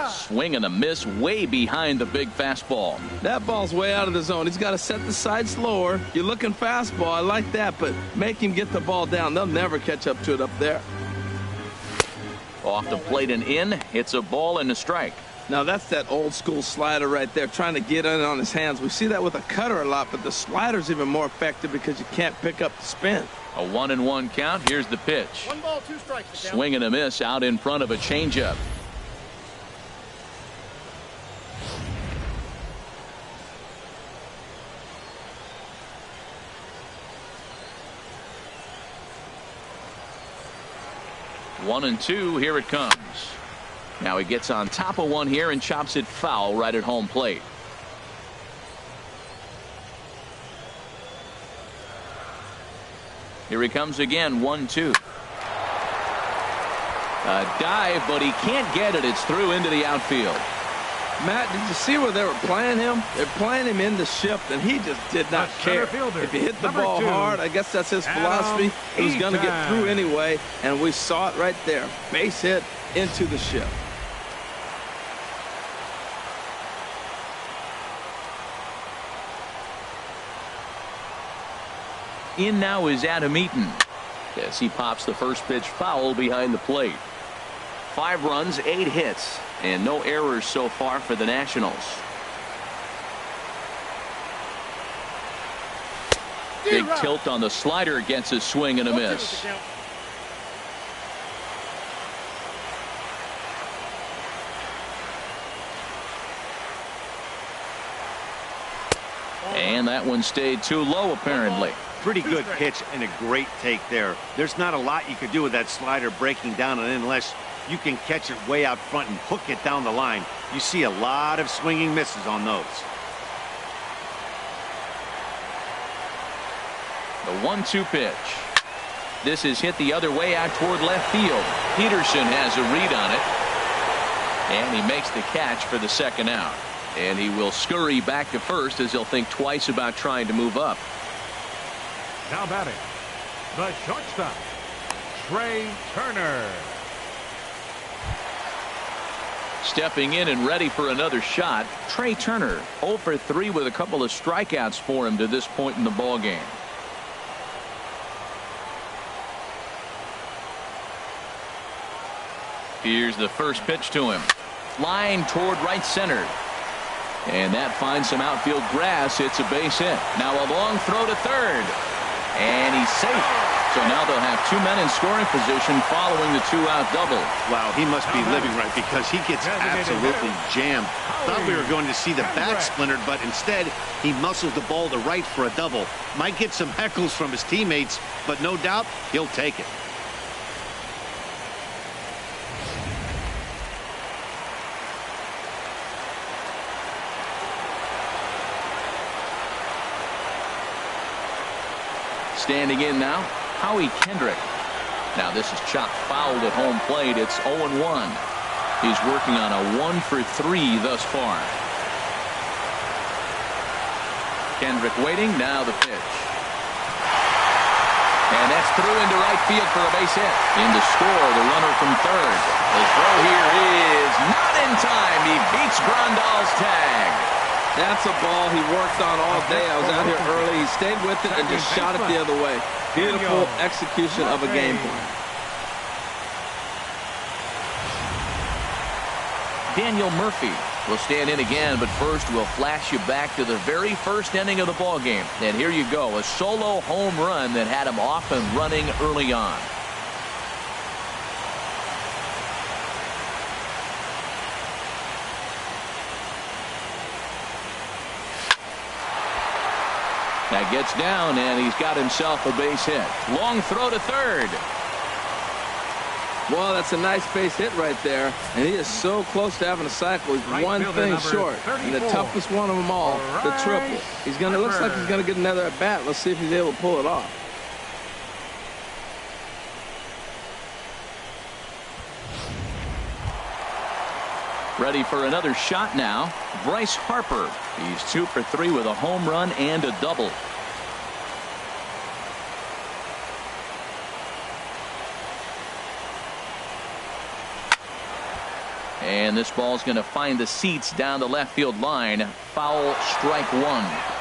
Swing and a miss way behind the big fastball. That ball's way out of the zone. He's got to set the side slower. You're looking fastball. I like that, but make him get the ball down. They'll never catch up to it up there. Off the plate and in. It's a ball and a strike. Now that's that old school slider right there, trying to get in on his hands. We see that with a cutter a lot, but the slider's even more effective because you can't pick up the spin. A 1-1 count. Here's the pitch. 1 ball, 2 strikes. Swing and a miss out in front of a changeup. One and 2. Here it comes. Now he gets on top of one here and chops it foul right at home plate. Here he comes again. 1-2. A dive, but he can't get it. It's through into the outfield. Matt, did you see where they were playing him? They're playing him in the shift, and he just did not care. If you hit the ball hard, I guess that's his philosophy. He was going to get through anyway, and we saw it right there. Base hit into the shift. In now is Adam Eaton as he pops the first pitch foul behind the plate. 5 runs, 8 hits, and no errors so far for the Nationals. Big tilt on the slider gets a swing and a miss. And that one stayed too low apparently. Pretty good pitch and a great take there. There's not a lot you could do with that slider breaking down and in unless you can catch it way out front and hook it down the line. You see a lot of swinging misses on those. The 1-2 pitch. This is hit the other way out toward left field. Peterson has a read on it. And he makes the catch for the second out. And he will scurry back to first as he'll think twice about trying to move up. Now batting, the shortstop, Trey Turner. Stepping in and ready for another shot, Trey Turner, 0 for 3 with a couple of strikeouts for him to this point in the ball game. Here's the first pitch to him. Line toward right center. And that finds some outfield grass. It's a base hit. Now a long throw to third. And he's safe. So now they'll have 2 men in scoring position following the 2-out double. Wow, he must be living right because he gets absolutely jammed. Thought we were going to see the bat splintered, but instead he muscles the ball to right for a double. Might get some heckles from his teammates, but no doubt he'll take it. Standing in now, Howie Kendrick. Now this is chopped fouled at home plate. It's 0-1. He's working on a 1 for 3 thus far. Kendrick waiting. Now the pitch. And that's through into right field for a base hit. In to score the runner from third. The throw here is not in time. He beats Grandal's tag. That's a ball he worked on all day. I was out here early. He stayed with it and just shot it the other way. Beautiful execution of a game plan. Daniel Murphy will stand in again, but first we'll flash you back to the very first inning of the ball game. And here you go, a solo home run that had him off and running early on. That gets down, and he's got himself a base hit. Long throw to third. Well, that's a nice base hit right there. And he is so close to having a cycle. He's one thing short. And the toughest one of them all, the triple. He's gonna, looks like he's going to get another at bat. Let's see if he's able to pull it off. Ready for another shot now. Bryce Harper. He's 2 for 3 with a home run and a double. And this ball's going to find the seats down the left field line. Foul, strike 1.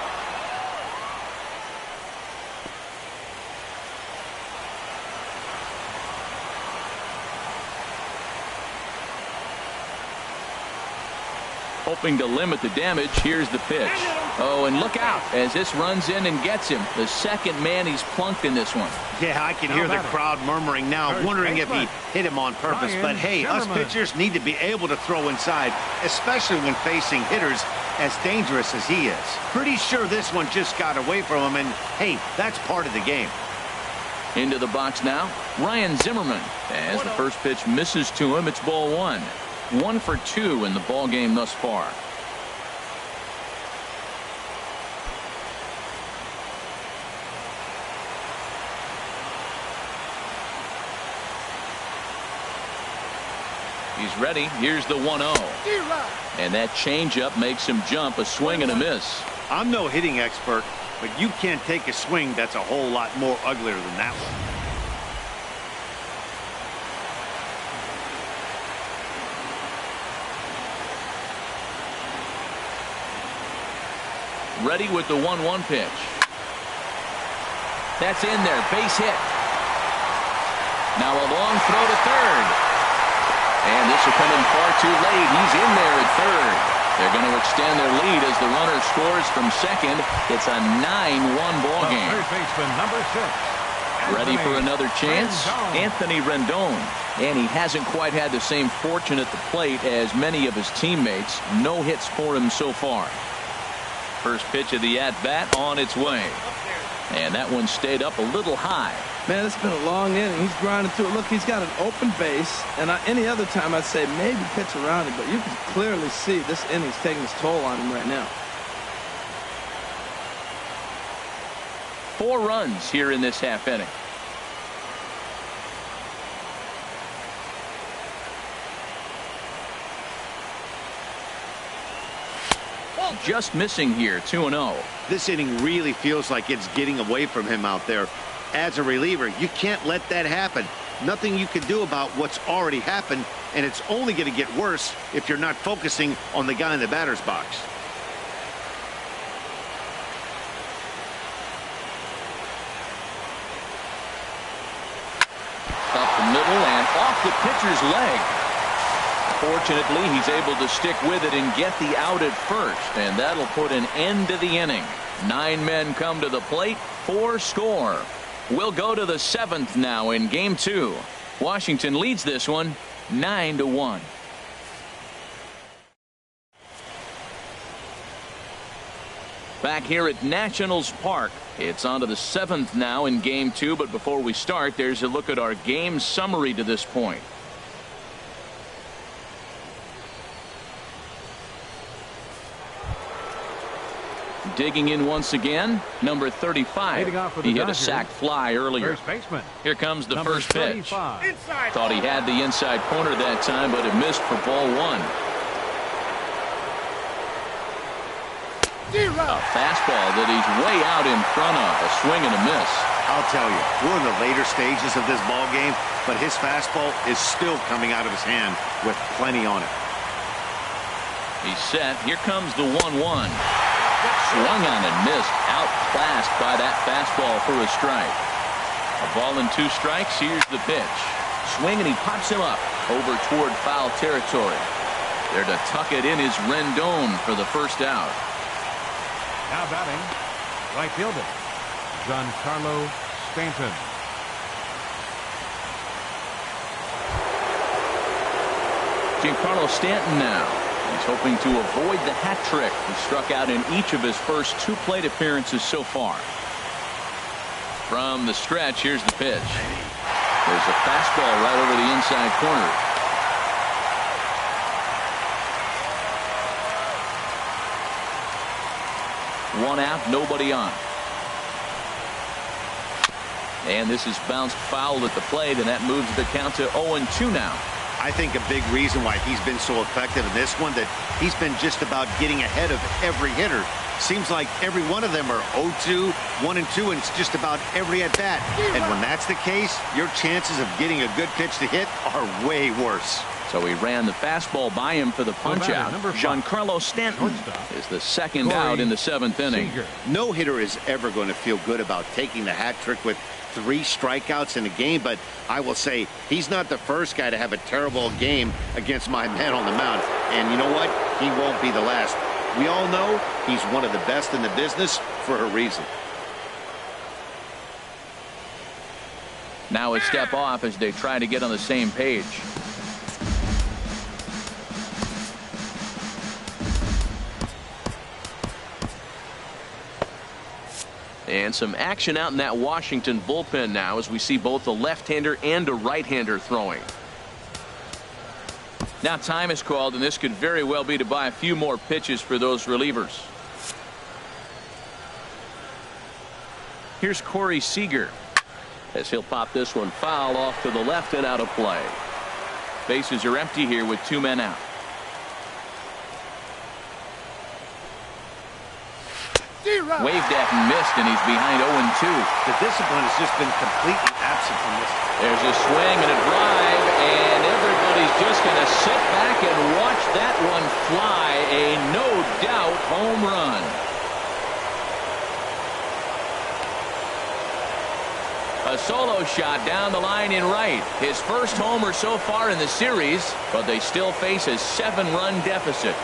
Hoping to limit the damage. Here's the pitch. Oh, and look out as this runs in and gets him. The second man he's plunked in this one. Yeah, I can hear the crowd murmuring now, wondering if he hit him on purpose. But hey, us pitchers need to be able to throw inside, especially when facing hitters as dangerous as he is. Pretty sure this one just got away from him, and hey, that's part of the game. Into the box now, Ryan Zimmerman. As the first pitch misses to him, it's ball 1. 1 for 2 in the ball game thus far. He's ready. Here's the 1-0. And that changeup makes him jump. A swing and a miss. I'm no hitting expert, but you can't take a swing that's a whole lot more uglier than that one. Ready with the 1-1 pitch. That's in there. Base hit. Now a long throw to third. And this will come in far too late. He's in there at third. They're going to extend their lead as the runner scores from second. It's a 9-1 ball game. Third baseman, number 6. Ready for another chance? Anthony Rendon. And he hasn't quite had the same fortune at the plate as many of his teammates. No hits for him so far. First pitch of the at-bat on its way. And that one stayed up a little high. Man, it's been a long inning. He's grinding through it. Look, he's got an open base. And any other time I'd say maybe pitch around it. But you can clearly see this inning's taking its toll on him right now. 4 runs here in this half inning. just missing here, 2-0. This inning really feels like it's getting away from him out there. As a reliever, you can't let that happen. Nothing you can do about what's already happened, and it's only going to get worse if you're not focusing on the guy in the batter's box. Up the middle and off the pitcher's leg. Fortunately, he's able to stick with it and get the out at first, and that'll put an end to the inning. 9 men come to the plate, 4 score. We'll go to the 7th now in Game 2. Washington leads this one 9-1. Back here at Nationals Park, it's on to the 7th now in Game 2, but before we start, there's a look at our game summary to this point. Digging in once again, number 35. He hit a sac fly earlier. Here comes the first pitch. Thought he had the inside corner that time, but it missed for ball 1. A fastball that he's way out in front of. A swing and a miss. I'll tell you, we're in the later stages of this ball game, but his fastball is still coming out of his hand with plenty on it. He's set. Here comes the 1-1. Swung on and missed. Outclassed by that fastball for a strike. A ball and 2 strikes. Here's the pitch. Swing and he pops him up over toward foul territory. There to tuck it in is Rendon for the first out. Now batting, right fielder, Giancarlo Stanton. Giancarlo Stanton now. He's hoping to avoid the hat trick. He struck out in each of his first 2 plate appearances so far. From the stretch, here's the pitch. There's a fastball right over the inside corner. One out, nobody on. And this is bounced foul at the plate, and that moves the count to 0-2 now. I think a big reason why he's been so effective in this one, that he's been just about getting ahead of every hitter. Seems like every one of them are 0-2, 1-2, and it's just about every at bat. And when that's the case, your chances of getting a good pitch to hit are way worse. So he ran the fastball by him for the punch out. Giancarlo Stanton is the second out in the 7th inning. No hitter is ever going to feel good about taking the hat trick with 3 strikeouts in a game, but I will say he's not the first guy to have a terrible game against my man on the mound. And you know what? He won't be the last. We all know he's one of the best in the business for a reason. Now a step off as they try to get on the same page. And some action out in that Washington bullpen now as we see both a left-hander and a right-hander throwing. Now time is called, and this could very well be to buy a few more pitches for those relievers. Here's Corey Seager as he'll pop this one foul off to the left and out of play. Bases are empty here with 2 men out. Waved at and missed, and he's behind 0-2. The discipline has just been completely absent from this. There's a swing and a drive, and everybody's just going to sit back and watch that one fly. A no-doubt home run. A solo shot down the line in right. His first homer so far in the series, but they still face a 7-run deficit.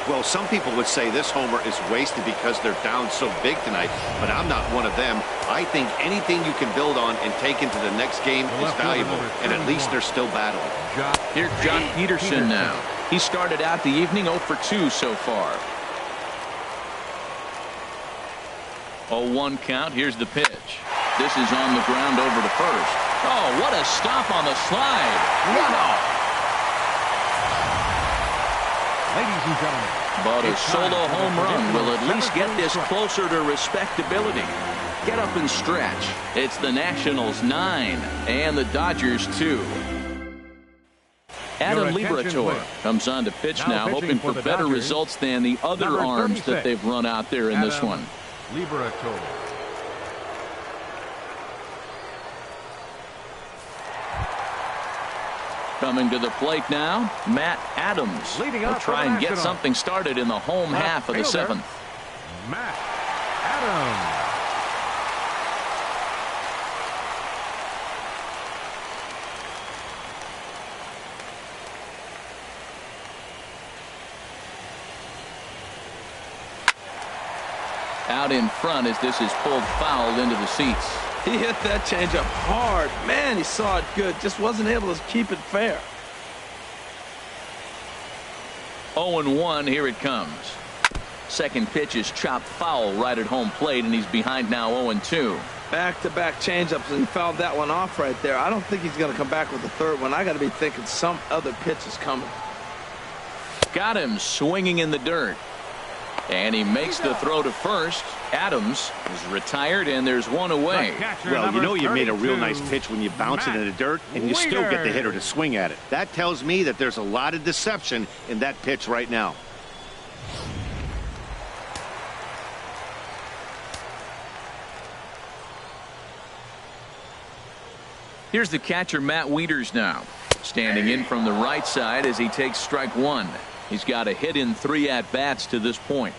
Well, some people would say this homer is wasted because they're down so big tonight, but I'm not one of them. I think anything you can build on and take into the next game is valuable, and at least they're still battling. Here's John Peterson now. He started out the evening 0 for 2 so far. 0-1 count. Here's the pitch. This is on the ground over to first. Oh, what a stop on the slide. One off. Ladies and gentlemen. But a solo home run will at least get this closer to respectability. Get up and stretch. It's the Nationals 9 and the Dodgers 2. Adam Liberatore comes on to pitch now, hoping for better results than the other arms that they've run out there in this one. Liberatore. Coming to the plate now, Matt Adams will try and get something started in the home half of the seventh. Matt Adams. Out in front as this is pulled foul into the seats. He hit that changeup hard. Man, he saw it good. Just wasn't able to keep it fair. 0-1, here it comes. Second pitch is chopped foul right at home plate, and he's behind now 0-2. Back-to-back changeups, and he fouled that one off right there. I don't think he's going to come back with the third one. I got to be thinking some other pitch is coming. Got him swinging in the dirt. And he makes the throw to first. Adams is retired, and there's one away. Well, you know you made a real nice pitch when you bounce it in the dirt, and you still get the hitter to swing at it. That tells me that there's a lot of deception in that pitch right now. Here's the catcher, Matt Wieters, now. Standing in from the right side as he takes strike one. He's got a hit in 3 at-bats to this point.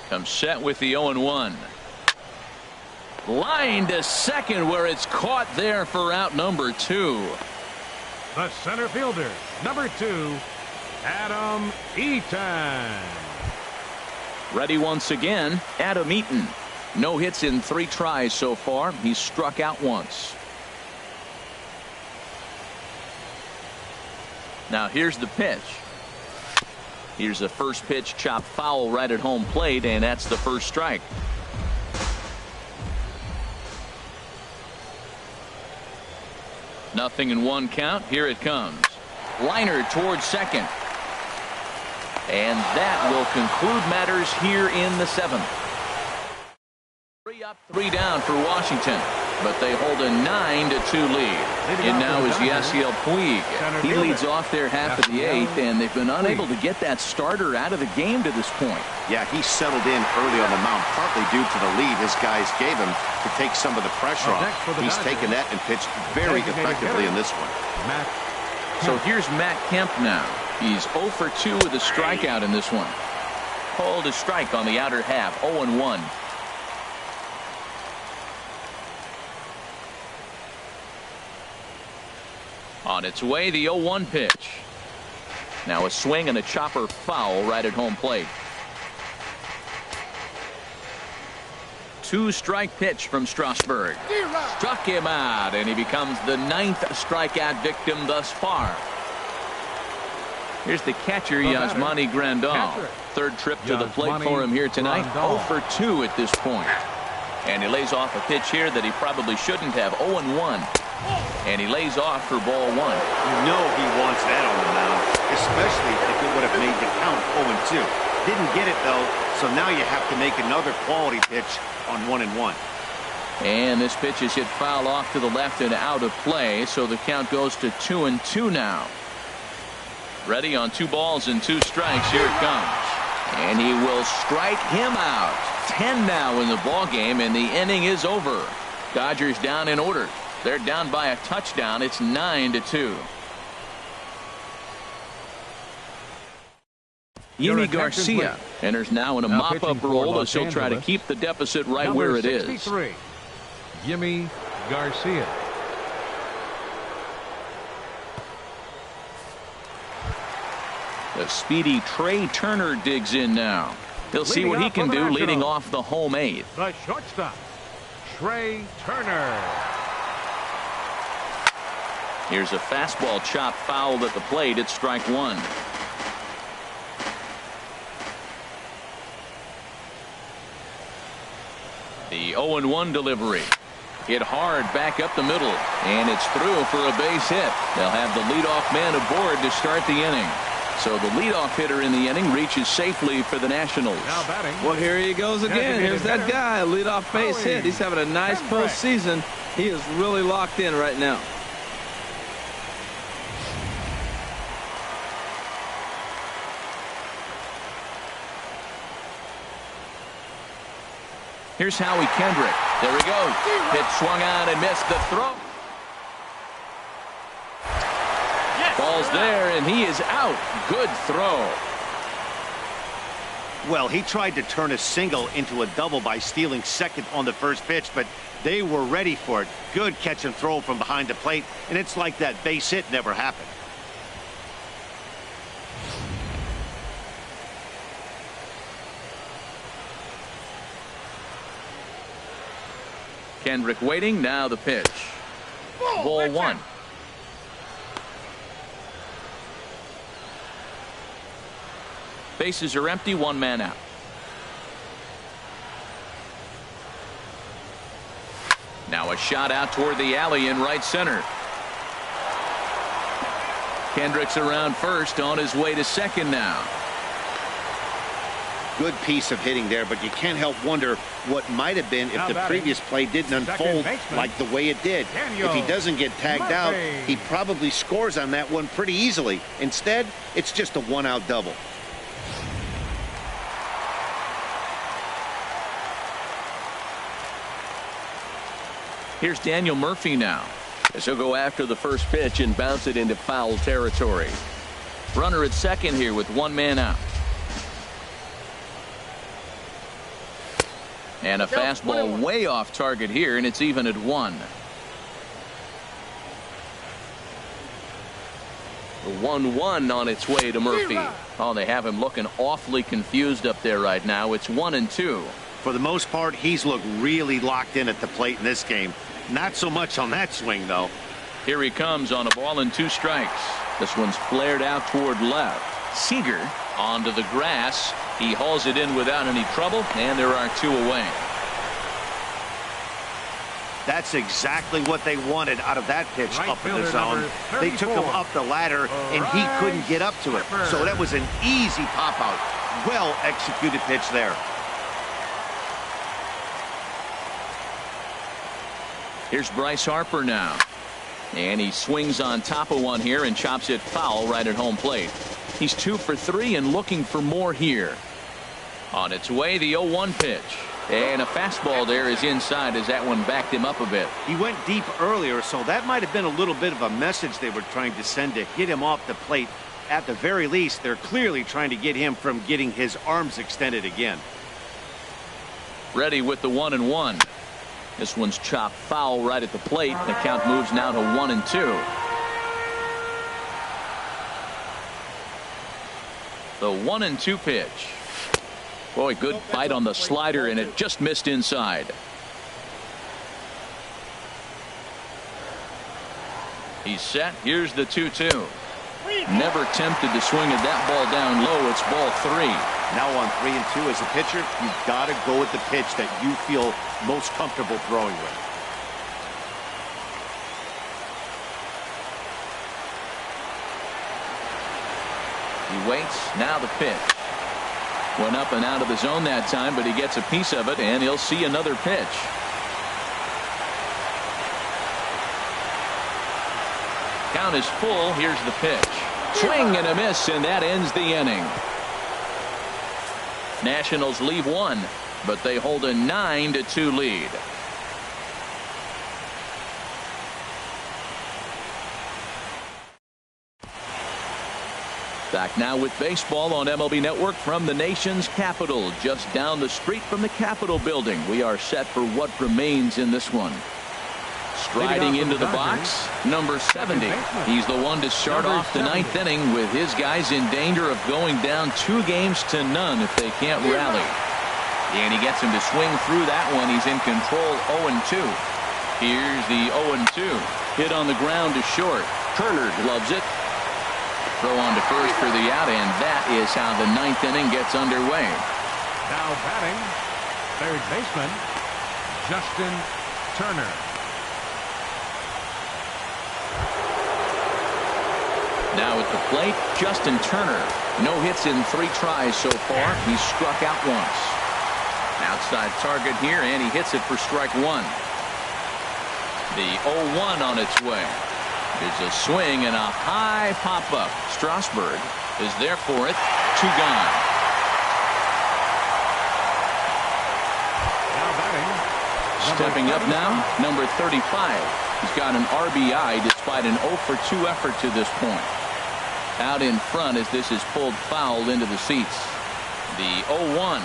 Comes set with the 0-1. Line to second where it's caught there for out number 2. The center fielder, number 2, Adam Eaton. Ready once again, Adam Eaton. No hits in 3 tries so far. He's struck out once. Now here's the pitch. Here's the first pitch chopped foul right at home plate, and that's the first strike. Nothing in 1 count. Here it comes. Liner towards second. And that will conclude matters here in the 7th. 3 up, 3 down for Washington, but they hold a 9-2 lead. And now is Yasiel Puig. He leads off their half of the 8th, and they've been unable to get that starter out of the game to this point. Yeah, he settled in early on the mound, partly due to the lead his guys gave him to take some of the pressure off. He's taken that and pitched very effectively in this one. So here's Matt Kemp now. He's 0 for 2 with a strikeout in this one. Called a strike on the outer half, 0-1. On its way, the 0-1 pitch. Now a swing and a chopper foul right at home plate. 2-strike pitch from Strasburg. Struck him out, and he becomes the 9th strikeout victim thus far. Here's the catcher, Yasmani Grandal. Third trip to the plate for him here tonight. 0 for 2 at this point. And he lays off a pitch here that he probably shouldn't have. 0-1. And he lays off for ball 1. You know he wants that on the mound, especially if it would have made the count 0-2. Didn't get it, though, so now you have to make another quality pitch on 1-1. And this pitch is hit foul off to the left and out of play, so the count goes to 2-2 now. Ready on 2 balls and 2 strikes. Here it comes. And he will strike him out. 10 now in the ball game, and the inning is over. Dodgers down in order. They're down by a touchdown. It's 9-2. Yimi Garcia enters now in a mop-up role as he'll try to keep the deficit right where it is. 63, Yimi Garcia. The speedy Trey Turner digs in now. He'll see what he can do leading off the home 8th. The shortstop, Trey Turner. Here's a fastball chopped fouled at the plate. It's strike 1. The 0-1 delivery. Hit hard back up the middle, and it's through for a base hit. They'll have the leadoff man aboard to start the inning. So the leadoff hitter in the inning reaches safely for the Nationals. Now batting. Well, here he goes again. Here's that guy, a leadoff base hit. He's having a nice postseason. He is really locked in right now. Here's Howie Kendrick. There he goes. Hit swung on and missed the throw. Ball's there, and he is out. Good throw. Well, he tried to turn a single into a double by stealing second on the first pitch, but they were ready for it. Good catch and throw from behind the plate, and it's like that base hit never happened. Kendrick waiting. Now the pitch. Ball one. Bases are empty. One man out. Now a shot out toward the alley in right center. Kendrick's around first, on his way to second now. Good piece of hitting there, but you can't help wonder what might have been if the previous play didn't unfold like the way it did. If he doesn't get tagged out, he probably scores on that one pretty easily. Instead, it's just a one-out double. Here's Daniel Murphy now, as he'll go after the first pitch and bounce it into foul territory. Runner at second here with one man out. And a fastball way off target here, and it's even at 1. The 1-1 on its way to Murphy. Oh, they have him looking awfully confused up there right now. It's 1-2. For the most part, he's looked really locked in at the plate in this game. Not so much on that swing, though. Here he comes on a ball and 2 strikes. This one's flared out toward left. Seager onto the grass. He hauls it in without any trouble, and there are 2 away. That's exactly what they wanted out of that pitch up in the zone. They took him up the ladder, and he couldn't get up to it. So that was an easy pop-out. Well-executed pitch there. Here's Bryce Harper now. And he swings on top of one here and chops it foul right at home plate. He's 2 for 3 and looking for more here. On its way, the 0-1 pitch. And a fastball there is inside as that one backed him up a bit. He went deep earlier, so that might have been a little bit of a message they were trying to send to hit him off the plate. At the very least, they're clearly trying to get him from getting his arms extended again. Ready with the 1-1. This one's chopped foul right at the plate. The count moves now to 1-2. The 1-2 pitch. Boy, good bite on the slider, and it just missed inside. He's set. Here's the 2-2. Never tempted to swing at that ball down low. It's ball 3. Now on 3 and 2 as a pitcher, you've got to go with the pitch that you feel most comfortable throwing with. He waits. Now the pitch. Went up and out of the zone that time, but he gets a piece of it, and he'll see another pitch. Count is full. Here's the pitch. Swing and a miss, and that ends the inning. Nationals leave 1, but they hold a 9-2 lead. Back now with baseball on MLB Network from the nation's capital, just down the street from the Capitol building. We are set for what remains in this one. Striding into the box, number 70. He's the one to start off the 9th inning with his guys in danger of going down 2-0 if they can't rally. And he gets him to swing through that one. He's in control, 0-2. Here's the 0-2. Hit on the ground to short. Turner gloves it. Throw on to first for the out, and that is how the 9th inning gets underway. Now batting, third baseman, Justin Turner. Now at the plate, Justin Turner. No hits in 3 tries so far. He's struck out once. Outside target here, and he hits it for strike 1. The 0-1 on its way. There's a swing and a high pop-up. Strasburg is there for it. 2 gone. Now batting. Stepping up now, number 35. He's got an RBI despite an 0-for-2 effort to this point. Out in front as this is pulled foul into the seats. The 0-1.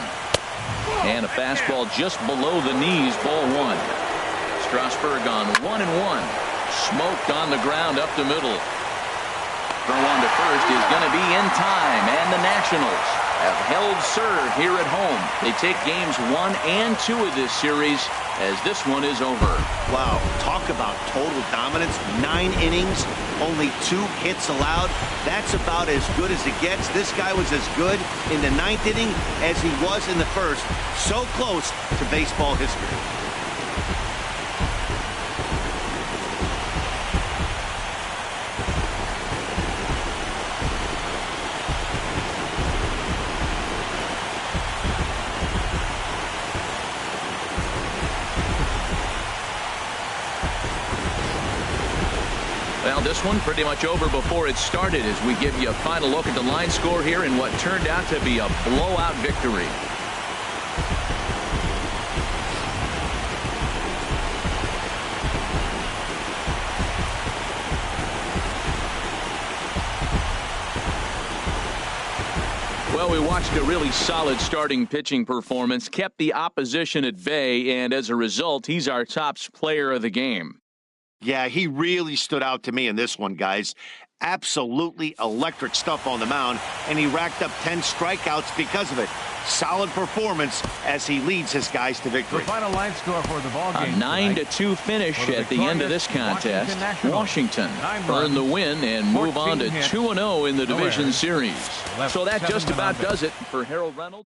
And a fastball just below the knees, ball 1. Strasburg on 1-1. Smoked on the ground up the middle. Throw on to first is going to be in time, and the Nationals have held serve here at home. They take games 1 and 2 of this series as this one is over. Wow, talk about total dominance. 9 innings, only 2 hits allowed. That's about as good as it gets. This guy was as good in the 9th inning as he was in the 1st. So close to baseball history. Well, this one pretty much over before it started as we give you a final look at the line score here in what turned out to be a blowout victory. Well, we watched a really solid starting pitching performance, kept the opposition at bay, and as a result, he's our top player of the game. Yeah, he really stood out to me in this one, guys. Absolutely electric stuff on the mound, and he racked up 10 strikeouts because of it. Solid performance as he leads his guys to victory. The final line score for the ball game. A 9-2 finish at the end of this contest. Washington earned the win and move on to 2-0 in the division series. So that just about does it for Harold Reynolds.